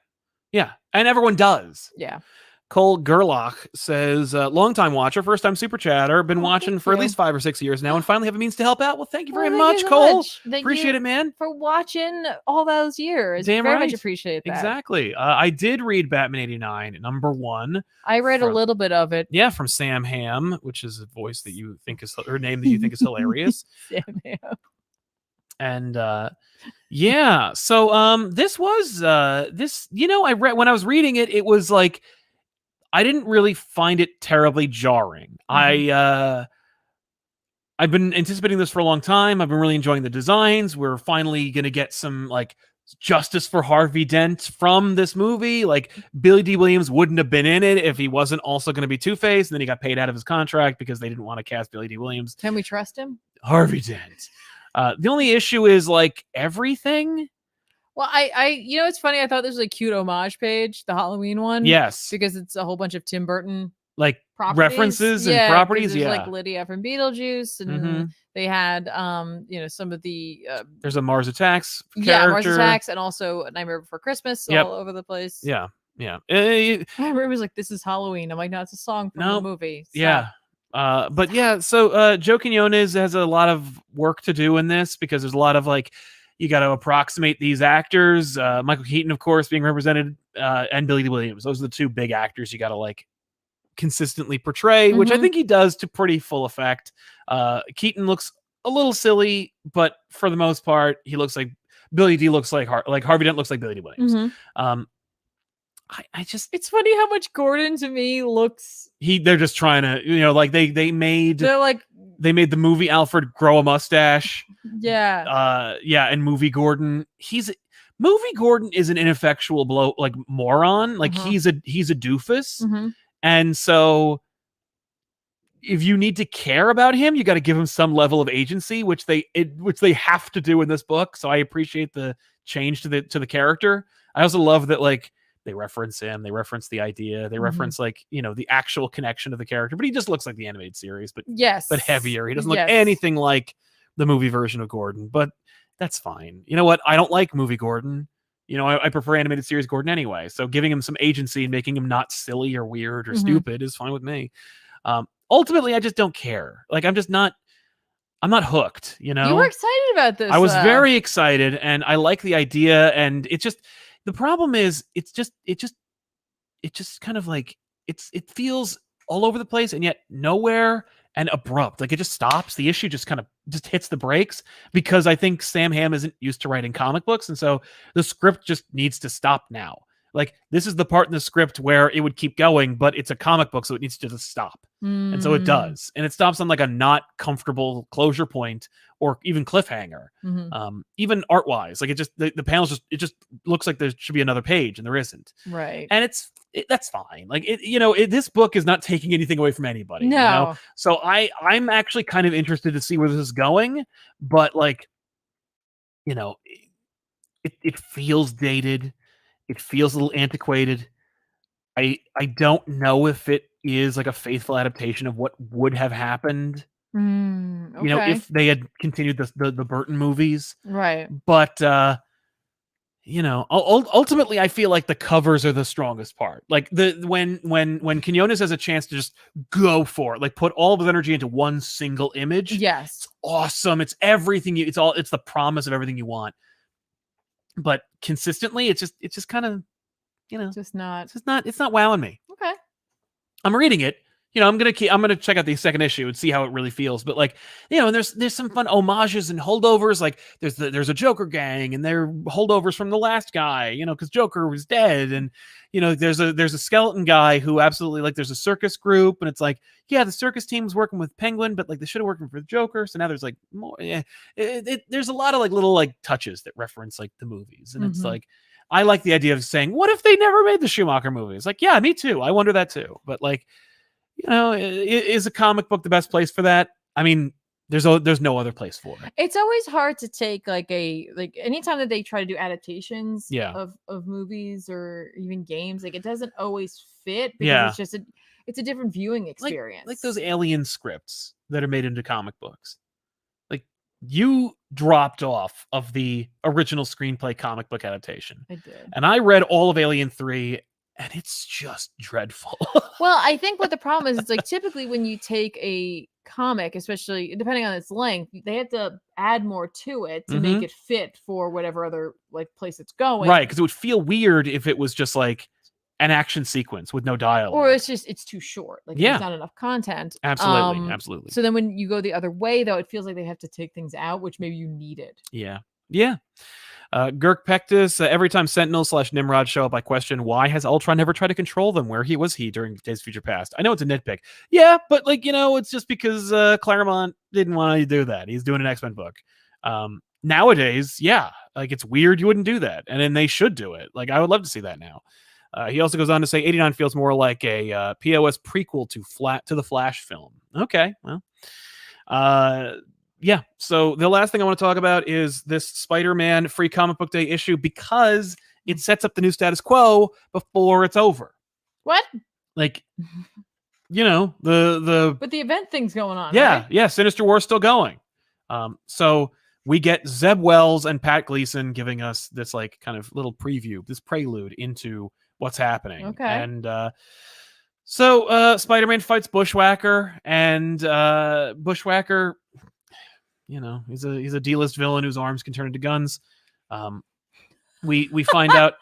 and everyone does. Yeah. Cole Gerlach says, longtime watcher, first time super chatter, been watching for at least 5 or 6 years now, and finally have a means to help out. Well, thank you very much, Cole. Appreciate it, man. For watching all those years. Damn very right. much appreciate that. Exactly. I did read Batman '89, #1. I read a little bit of it. Yeah, from Sam Hamm, which is a voice that you think is her name that you think is hilarious. Sam Hamm. And Yeah. So this was this, I read when I was reading it, it was like I didn't really find it terribly jarring. I've been anticipating this for a long time. I've been really enjoying the designs. We're finally going to get some like justice for Harvey Dent from this movie. Like Billy D. Williams wouldn't have been in it if he wasn't also going to be Two-Face, and then he got paid out of his contract because they didn't want to cast Billy D. Williams. Can we trust him? Harvey Dent. The only issue is like everything. Well, it's funny. I thought this was a cute homage page, the Halloween one. Yes. Because it's a whole bunch of Tim Burton Like properties. references and properties. There's like Lydia from Beetlejuice, and they had some of the there's a Mars Attacks character. Yeah, Mars Attacks, and also Nightmare Before Christmas all over the place. Yeah. I remember it was like, "This is Halloween." I'm like, "No, it's a song from the movie." So. Yeah. But yeah, so Joe Quinones has a lot of work to do in this because there's a lot of like, you got to approximate these actors. Michael Keaton, of course, being represented, and Billy D. Williams. Those are the two big actors you got to like consistently portray, which I think he does to pretty full effect. Keaton looks a little silly, but for the most part, he looks like Billy D. looks like Harvey Dent looks like Billy D. Williams. I just, it's funny how much Gordon to me looks. They're just trying to, like they made the movie Alfred grow a mustache. Yeah. And movie Gordon, movie Gordon is an ineffectual moron. Like he's a doofus. And so if you need to care about him, you got to give him some level of agency, which they have to do in this book. So I appreciate the change to the character. I also love that like they reference him, they reference the idea, they reference like, the actual connection to the character, but he just looks like the animated series, but heavier. He doesn't look anything like the movie version of Gordon, but that's fine. You know what? I don't like movie Gordon. I prefer animated series Gordon anyway. So giving him some agency and making him not silly or weird or stupid is fine with me. Ultimately, I just don't care. Like I'm not hooked, You were excited about this. I was very excited, and I like the idea, and it just, the problem is it just kind of like it feels all over the place and yet nowhere and abrupt. Like it just stops. The issue just kind of just hits the brakes because I think Sam Hamm isn't used to writing comic books, and so the script just needs to stop now. Like this is the part in the script where it would keep going, but it's a comic book, so it needs to just stop. And so it does. And it stops on like a not comfortable closure point or even cliffhanger. Even art wise, like it just, the panels it just looks like there should be another page and there isn't. Right. And that's fine. Like this book is not taking anything away from anybody. No. So I'm actually kind of interested to see where this is going, but like, it feels dated. It feels a little antiquated. I don't know if it is like a faithful adaptation of what would have happened. Okay. If they had continued the Burton movies. Right. But ultimately I feel like the covers are the strongest part. Like when Quinones has a chance to just go for it, like put all of his energy into one single image. Yes. It's awesome. It's everything it's the promise of everything you want. But consistently it's just kind of it's not wowing me. Okay. I'm reading it. I'm gonna check out the second issue and see how it really feels. But like, and there's some fun homages and holdovers. Like there's a Joker gang and they're holdovers from the last guy. Because Joker was dead, and there's a skeleton guy who absolutely like there's a circus group, and it's like the circus team was working with Penguin, but like they should have worked for the Joker. So now there's like more. Yeah, there's a lot of like little like touches that reference like the movies, and it's like. I like the idea of saying, what if they never made the Schumacher movies? Like, yeah, me too. I wonder that too. But like, is a comic book the best place for that? I mean, there's no other place for it. It's always hard to take like anytime that they try to do adaptations of movies or even games, like it doesn't always fit because it's a different viewing experience. Like those Alien scripts that are made into comic books. You dropped off of the original screenplay comic book adaptation. I did. And I read all of Alien 3, and it's just dreadful. Well, I think what the problem is, it's like typically when you take a comic, especially depending on its length, they have to add more to it to make it fit for whatever other like place it's going. Right, because it would feel weird if it was just like an action sequence with no dialogue. Or it's too short. Like there's not enough content. Absolutely. So then when you go the other way, though, it feels like they have to take things out, which maybe you needed. Yeah. Girk Pectus, every time Sentinel/Nimrod show up, I question why has Ultron never tried to control them? Where was he during Days of Future Past? I know it's a nitpick. Yeah, but it's just because Claremont didn't want to do that. He's doing an X-Men book. Nowadays, yeah, it's weird you wouldn't do that, and then they should do it. I would love to see that now. He also goes on to say 89 feels more like a POS prequel to the Flash film. Okay, well, yeah. So the last thing I want to talk about is this Spider-Man Free Comic Book Day issue because it sets up the new status quo before it's over. What? The But the event thing's going on. Yeah, right? yeah. Sinister War's still going. So we get Zeb Wells and Pat Gleason giving us this kind of little preview, this prelude into what's happening. Okay. And so Spider-Man fights Bushwhacker, and Bushwhacker, he's a D-list villain whose arms can turn into guns. We find out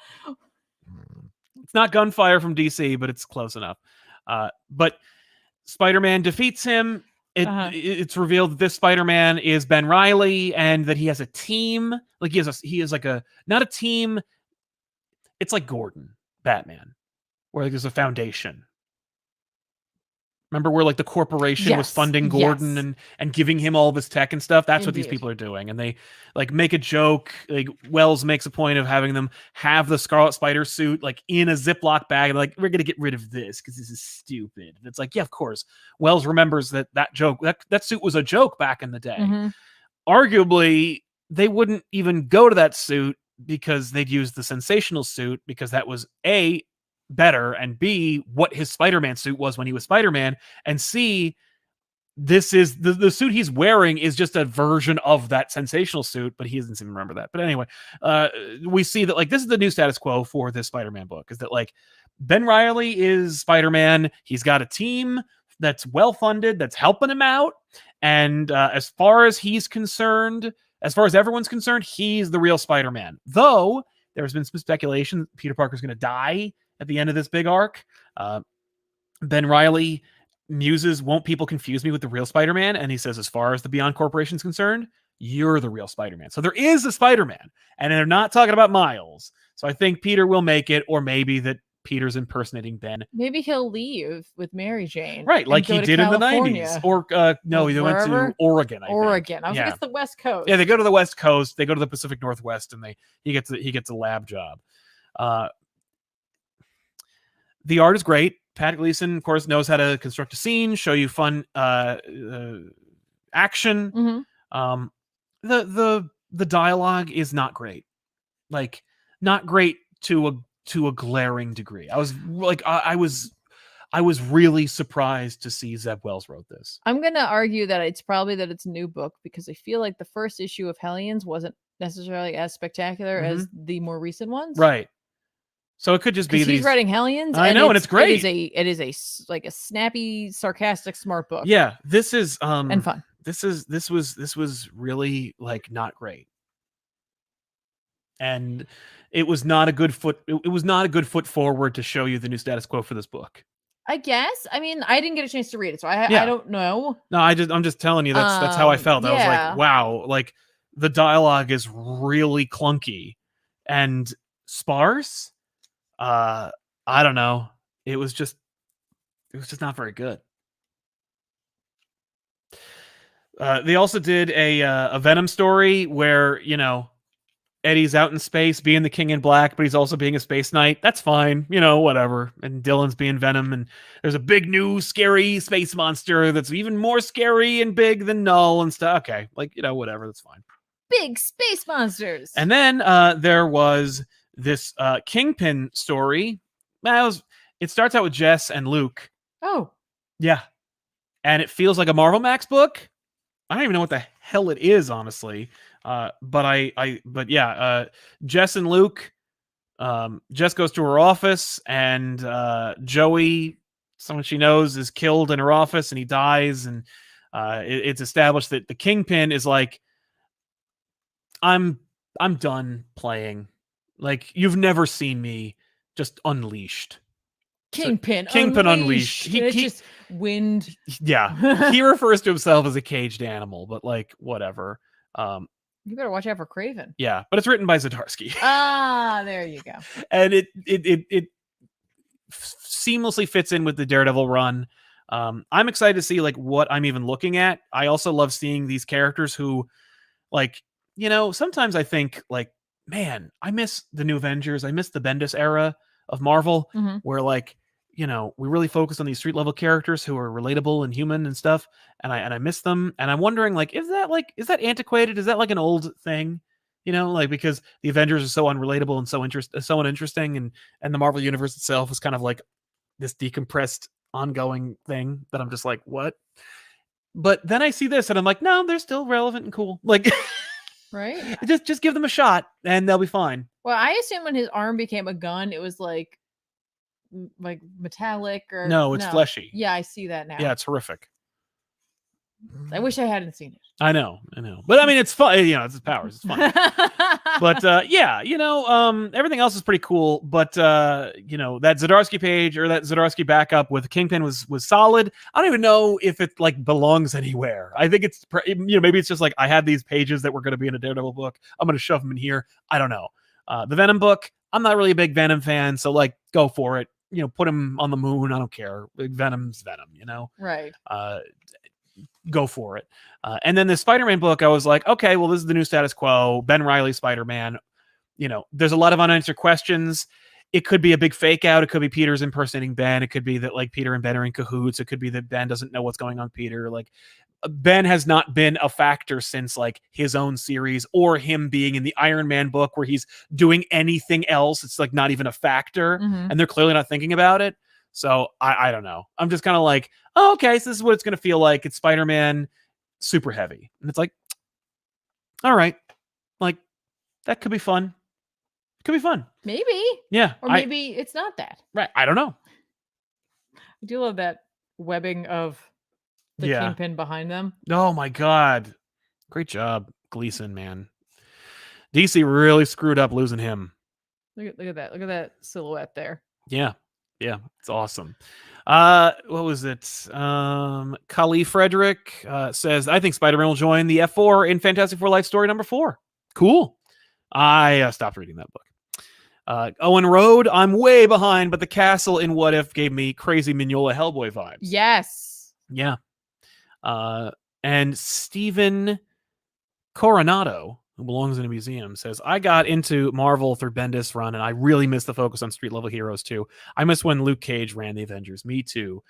it's not gunfire from DC, but it's close enough. But Spider-Man defeats him. It's revealed that this Spider-Man is Ben Reilly, and that he has a team. He is not a team. It's like Gordon, Batman, where there's a foundation. Remember where the corporation was funding Gordon and giving him all this tech and stuff? That's what these people are doing. And they make a joke. Wells makes a point of having them have the Scarlet Spider suit in a Ziploc bag. And we're going to get rid of this because this is stupid. And it's yeah, of course. Wells remembers that joke. That suit was a joke back in the day. Mm-hmm. Arguably, they wouldn't even go to that suit because they'd use the Sensational suit because that was A, better, and B, what his Spider-Man suit was when he was Spider-Man, and C, this is the suit he's wearing is just a version of that Sensational suit, but he doesn't even remember that. But anyway, we see that this is the new status quo for this Spider-Man book, is that Ben Reilly is Spider-Man. He's got a team that's well-funded, that's helping him out, and as far as everyone's concerned, he's the real Spider-Man. Though there's been some speculation Peter Parker's going to die at the end of this big arc. Ben Reilly muses, won't people confuse me with the real Spider-Man? And he says, as far as the Beyond Corporation is concerned, you're the real Spider-Man. So there is a Spider-Man, and they're not talking about Miles. So I think Peter will make it, or maybe that Peter's impersonating Ben. Maybe he'll leave with Mary Jane. Right, like he did California. In the 90s. Or, no, he went to Oregon, I think. Oregon. I was like, it's the West Coast. Yeah, they go to the West Coast. They go to the Pacific Northwest, and he gets a lab job. The art is great. Pat Gleason, of course, knows how to construct a scene, show you fun action. Mm-hmm. The dialogue is not great. Not great to a glaring degree. I was really surprised to see Zeb Wells wrote this. I'm going to argue that it's a new book, because I feel like the first issue of Hellions wasn't necessarily as spectacular as the more recent ones. Right. So it could just be he's writing Hellions. I know, and it's great. It is a snappy, sarcastic, smart book. Yeah, this is and fun. This was really not great, and it was not a good foot. It was not a good foot forward to show you the new status quo for this book. I guess. I mean, I didn't get a chance to read it, so I don't know. No, I'm just telling you that's how I felt. I was like, wow, the dialogue is really clunky and sparse. I don't know. It was just not very good. They also did a Venom story where, Eddie's out in space being the King in Black, but he's also being a space knight. That's fine. Whatever. And Dylan's being Venom, and there's a big new scary space monster that's even more scary and big than Null and stuff. Okay. Whatever. That's fine. Big space monsters. And then there was this Kingpin story. It starts out with Jess and Luke. Oh. Yeah. And it feels like a Marvel Max book. I don't even know what the hell it is, honestly. But yeah, Jess and Luke, Jess goes to her office, and Joey, someone she knows, is killed in her office, and he dies. And it's established that the Kingpin is I'm done playing. You've never seen me just unleashed. Kingpin unleashed. He just wind. Yeah. He refers to himself as a caged animal, but whatever. You better watch out for Craven. Yeah, but it's written by Zdarsky. Ah, there you go. And it seamlessly fits in with the Daredevil run. I'm excited to see like what I'm even looking at. I also love seeing these characters who, like, sometimes I think like, man, I miss the New Avengers. I miss the Bendis era of Marvel, where like, we really focus on these street level characters who are relatable and human and stuff. And I miss them. And I'm wondering like, is that antiquated? Is that like an old thing? Like, because the Avengers are so unrelatable and so uninteresting, and the Marvel universe itself is kind of like this decompressed ongoing thing that I'm just like, what? But then I see this and I'm like, no, they're still relevant and cool. Like, right? just give them a shot and they'll be fine. Well, I assume when his arm became a gun, it was like metallic or no, it's fleshy. Yeah, I see that now. Yeah, it's horrific. I wish I hadn't seen it. I know. But I mean, it's fun. It's his powers. It's fun. But everything else is pretty cool. But that Zdarsky page or that Zdarsky backup with Kingpin was solid. I don't even know if it like belongs anywhere. I think it's maybe it's just like I had these pages that were going to be in a Daredevil book. I'm going to shove them in here. I don't know. The Venom book, I'm not really a big Venom fan, so like go for it. Put him on the moon. I don't care. Venom's Venom. Right. Go for it. And then the Spider-Man book, I was like, okay, well, this is the new status quo. Ben Reilly, Spider-Man. There's a lot of unanswered questions. It could be a big fake out. It could be Peter's impersonating Ben. It could be that like Peter and Ben are in cahoots. It could be that Ben doesn't know what's going on with Peter. Like, Ben has not been a factor since like his own series or him being in the Iron Man book where he's doing anything else. It's like not even a factor, and they're clearly not thinking about it. So I don't know. I'm just kind of like, oh, okay, so this is what it's going to feel like. It's Spider-Man super heavy. And it's like, all right, like that could be fun. It could be fun. Maybe. Yeah. Or maybe it's not that. Right. I don't know. I do love that webbing of the Kingpin behind them. Oh my God. Great job, Gleason, man. DC really screwed up losing him. Look at that. Look at that silhouette there. Yeah. Yeah, it's awesome. What was it? Kali Frederick says, I think Spider-Man will join the F4 in Fantastic Four Life Story number 4. Cool. I stopped reading that book. Owen Road, I'm way behind, but the castle in What If gave me crazy Mignola Hellboy vibes. Yes. Yeah. And Stephen Coronado, who belongs in a museum, says, I got into Marvel through Bendis run, and I really miss the focus on street level heroes too. I miss when Luke Cage ran the Avengers. Me too.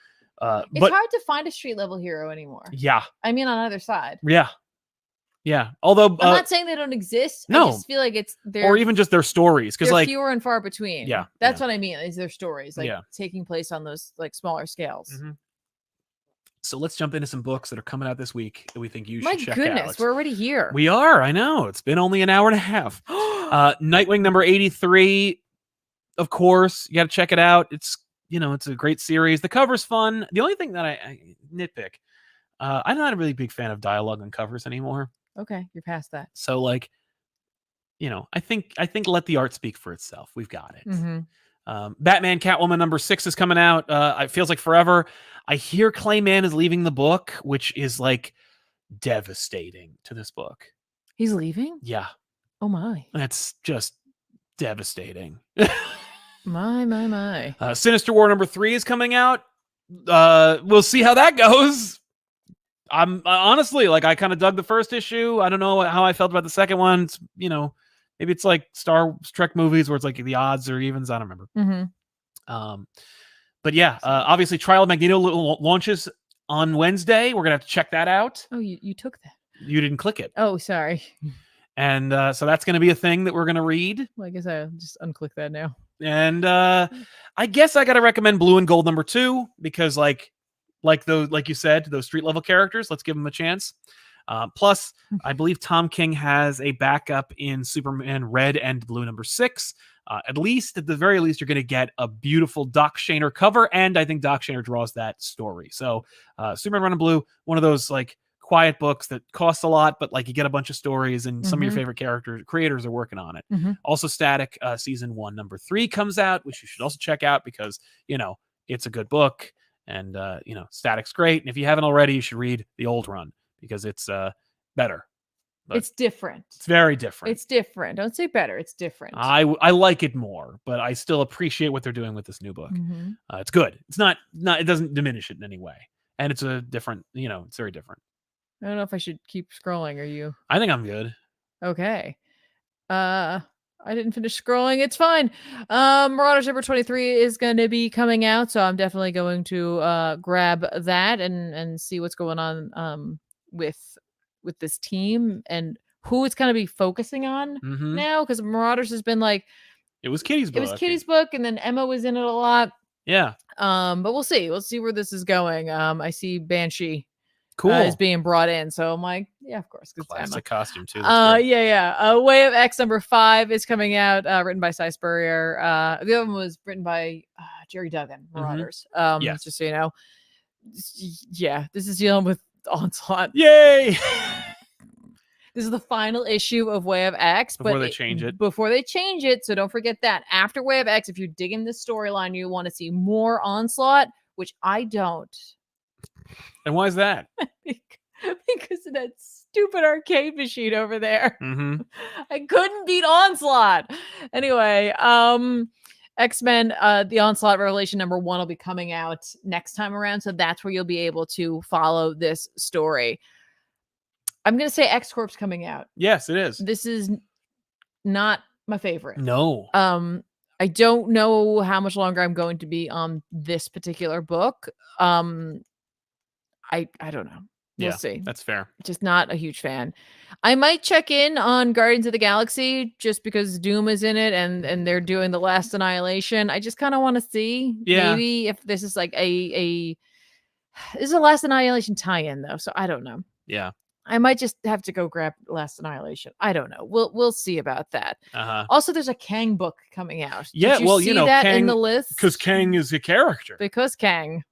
It's hard to find a street level hero anymore. Yeah. I mean, on either side. Yeah. Yeah. Although I'm not saying they don't exist. No. I just feel like or even just their stories. Because like fewer and far between. Yeah. That's what I mean, is their stories. Like taking place on those like smaller scales. So let's jump into some books that are coming out this week that we think you should check out. My goodness, we're already here. We are. I know. It's been only an hour and a half. Nightwing number 83. Of course, you got to check it out. It's it's a great series. The cover's fun. The only thing that I nitpick, I'm not a really big fan of dialogue on covers anymore. Okay, you're past that. So like, I think let the art speak for itself. We've got it. Batman Catwoman number 6 is coming out. It feels like forever. I hear Clayman is leaving the book, which is like devastating to this book. He's leaving? Yeah. Oh my. That's just devastating. My. Sinister War number 3 is coming out. We'll see how that goes. I'm honestly like, I kind of dug the first issue. I don't know how I felt about the second one. It's, maybe it's like Star Trek movies where it's like the odds or evens. I don't remember. But yeah, obviously Trial of Magneto launches on Wednesday. We're going to have to check that out. Oh, you took that. You didn't click it. Oh, sorry. And so that's going to be a thing that we're going to read. Well, I guess I'll just unclick that now. And I guess I got to recommend Blue and Gold number 2 because like you said, those street level characters, let's give them a chance. Plus, I believe Tom King has a backup in Superman Red and Blue number 6. At the very least, you're going to get a beautiful Doc Shaner cover, and I think Doc Shaner draws that story. So, Superman Red and Blue, one of those like quiet books that costs a lot, but like you get a bunch of stories, and some of your favorite creators are working on it. Also, Static season 1 number 3 comes out, which you should also check out because it's a good book, and Static's great. And if you haven't already, you should read the old run because it's better. But it's different. It's very different. It's different. Don't say better. It's different. I like it more, but I still appreciate what they're doing with this new book. Mhm. It's good. It's not. It doesn't diminish it in any way, and it's a different. It's very different. I don't know if I should keep scrolling. Are you I think I'm good. okay? I didn't finish scrolling. It's fine. Marauders number 23 is going to be coming out, so I'm definitely going to grab that and see what's going on with this team and who it's going to be focusing on now, because Marauders has been like it was Kitty's book. It was Kitty's book, and then Emma was in it a lot. Yeah. But we'll see. We'll see where this is going. I see Banshee. Cool. Is being brought in, so I'm like, yeah, of course. Classic costume too. Yeah. Way of X number 5 is coming out, written by Cy Spurrier. The other one was written by Jerry Duggan, Marauders. Yes. Just so you know, yeah, this is dealing with Onslaught. Yay! This is the final issue of Way of X. Before they change it. So don't forget that. After Way of X, if you're digging this storyline, you want to see more Onslaught, which I don't. And why is that? Because of that stupid arcade machine over there. Mm-hmm. I couldn't beat Onslaught. Anyway, X-Men, the Onslaught Revelation number 1 will be coming out next time around. So that's where you'll be able to follow this story. I'm going to say X-Corp's coming out. Yes, it is. This is not my favorite. No. I don't know how much longer I'm going to be on this particular book. I don't know. We'll see. That's fair. Just not a huge fan. I might check in on Guardians of the Galaxy just because Doom is in it and they're doing the Last Annihilation. I just kind of want to see maybe if this is like this is a Last Annihilation tie-in though, so I don't know. Yeah. I might just have to go grab Last Annihilation. I don't know. We'll see about that. Also, there's a Kang book coming out. Yeah, Did you see that Kang, in the list? Because Kang is a character. Because Kang.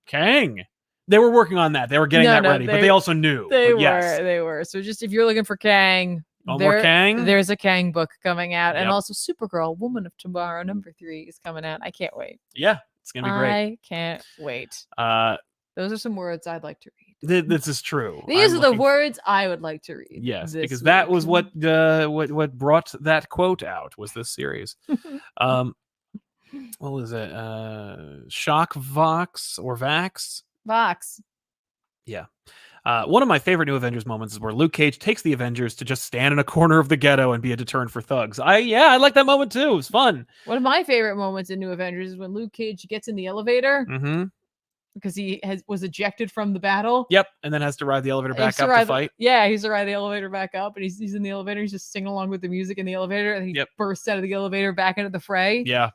They were working on that. They were getting that ready, but they also knew. They were. So just if you're looking for Kang, more Kang? There's a Kang book coming out. Yep. And also Supergirl, Woman of Tomorrow, number 3 is coming out. I can't wait. Yeah, it's going to be great. I can't wait. Those are some words I'd like to read. This is true. These are the words I would like to read. Yes, because that was what brought that quote out, was this series. What was it? Shock Vox or Vax? Vox. Yeah. One of my favorite New Avengers moments is where Luke Cage takes the Avengers to just stand in a corner of the ghetto and be a deterrent for thugs. I like that moment too. It was fun. One of my favorite moments in New Avengers is when Luke Cage gets in the elevator. Mm-hmm. Because he was ejected from the battle. Yep, and then has to ride the elevator back up to fight. He has to ride the elevator back up, and he's in the elevator. He's just singing along with the music in the elevator, and he bursts out of the elevator back into the fray. Yeah,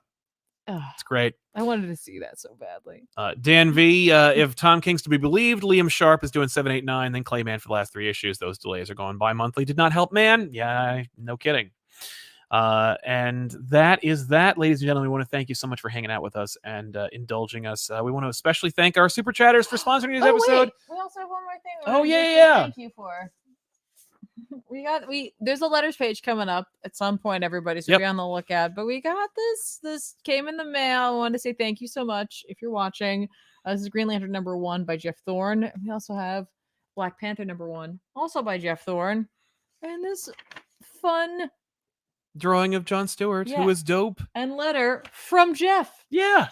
it's great. I wanted to see that so badly. Dan V, if Tom King's to be believed, Liam Sharp is doing 7, 8, 9, then Clayman for the last 3 issues. Those delays are going bi-monthly. Did not help, man. Yeah, no kidding. And that is that, ladies and gentlemen. We want to thank you so much for hanging out with us and indulging us. We want to especially thank our super chatters for sponsoring this episode. We also have one more thing. Thank you for. There's a letters page coming up at some point, everybody. So be on the lookout. But we got this. This came in the mail. I want to say thank you so much if you're watching. This is Green Lantern number 1 by Jeff Thorne. We also have Black Panther number 1, also by Jeff Thorne, and this fun drawing of Jon Stewart, who is dope, and letter from Jeff. Yeah,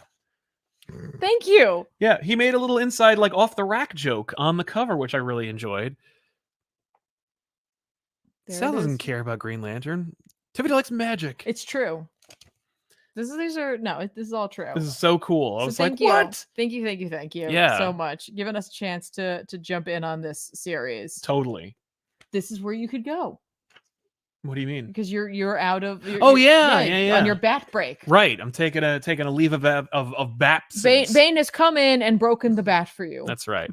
thank you. Yeah, he made a little inside like off the rack joke on the cover, which I really enjoyed. Sal doesn't care about Green Lantern. Tiffany likes magic. It's true. This is all true. This is so cool. I was like, what? Thank you. Yeah, so much, giving us a chance to jump in on this series. Totally. This is where you could go. What do you mean? Because you're out of. On your bat break. Right. I'm taking a leave of bat. Bane has come in and broken the bat for you. That's right.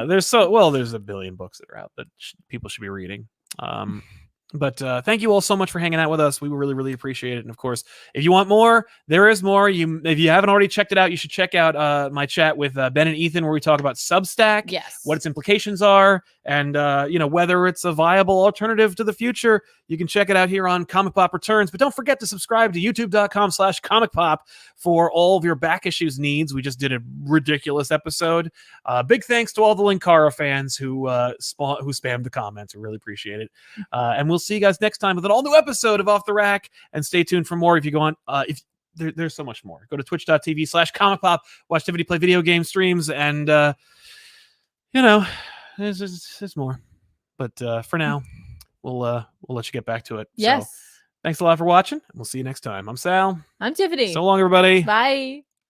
There's a billion books that are out that people should be reading. But thank you all so much for hanging out with us. We really, really appreciate it. And of course, if you want more, there is more. If you haven't already checked it out, you should check out my chat with Ben and Ethan, where we talk about Substack, yes, what its implications are, And, whether it's a viable alternative to the future, you can check it out here on Comic Pop Returns. But don't forget to subscribe to youtube.com/ComicPop for all of your back issues needs. We just did a ridiculous episode. Big thanks to all the Linkara fans who spammed the comments. I really appreciate it. And we'll see you guys next time with an all-new episode of Off the Rack. And stay tuned for more if you go on. There's so much more. Go to twitch.tv/ComicPop. Watch Tiffany play video game streams. And, there's more. But for now, we'll let you get back to it. Yes. So, thanks a lot for watching. We'll see you next time. I'm Sal. I'm Tiffany. So long, everybody. Bye.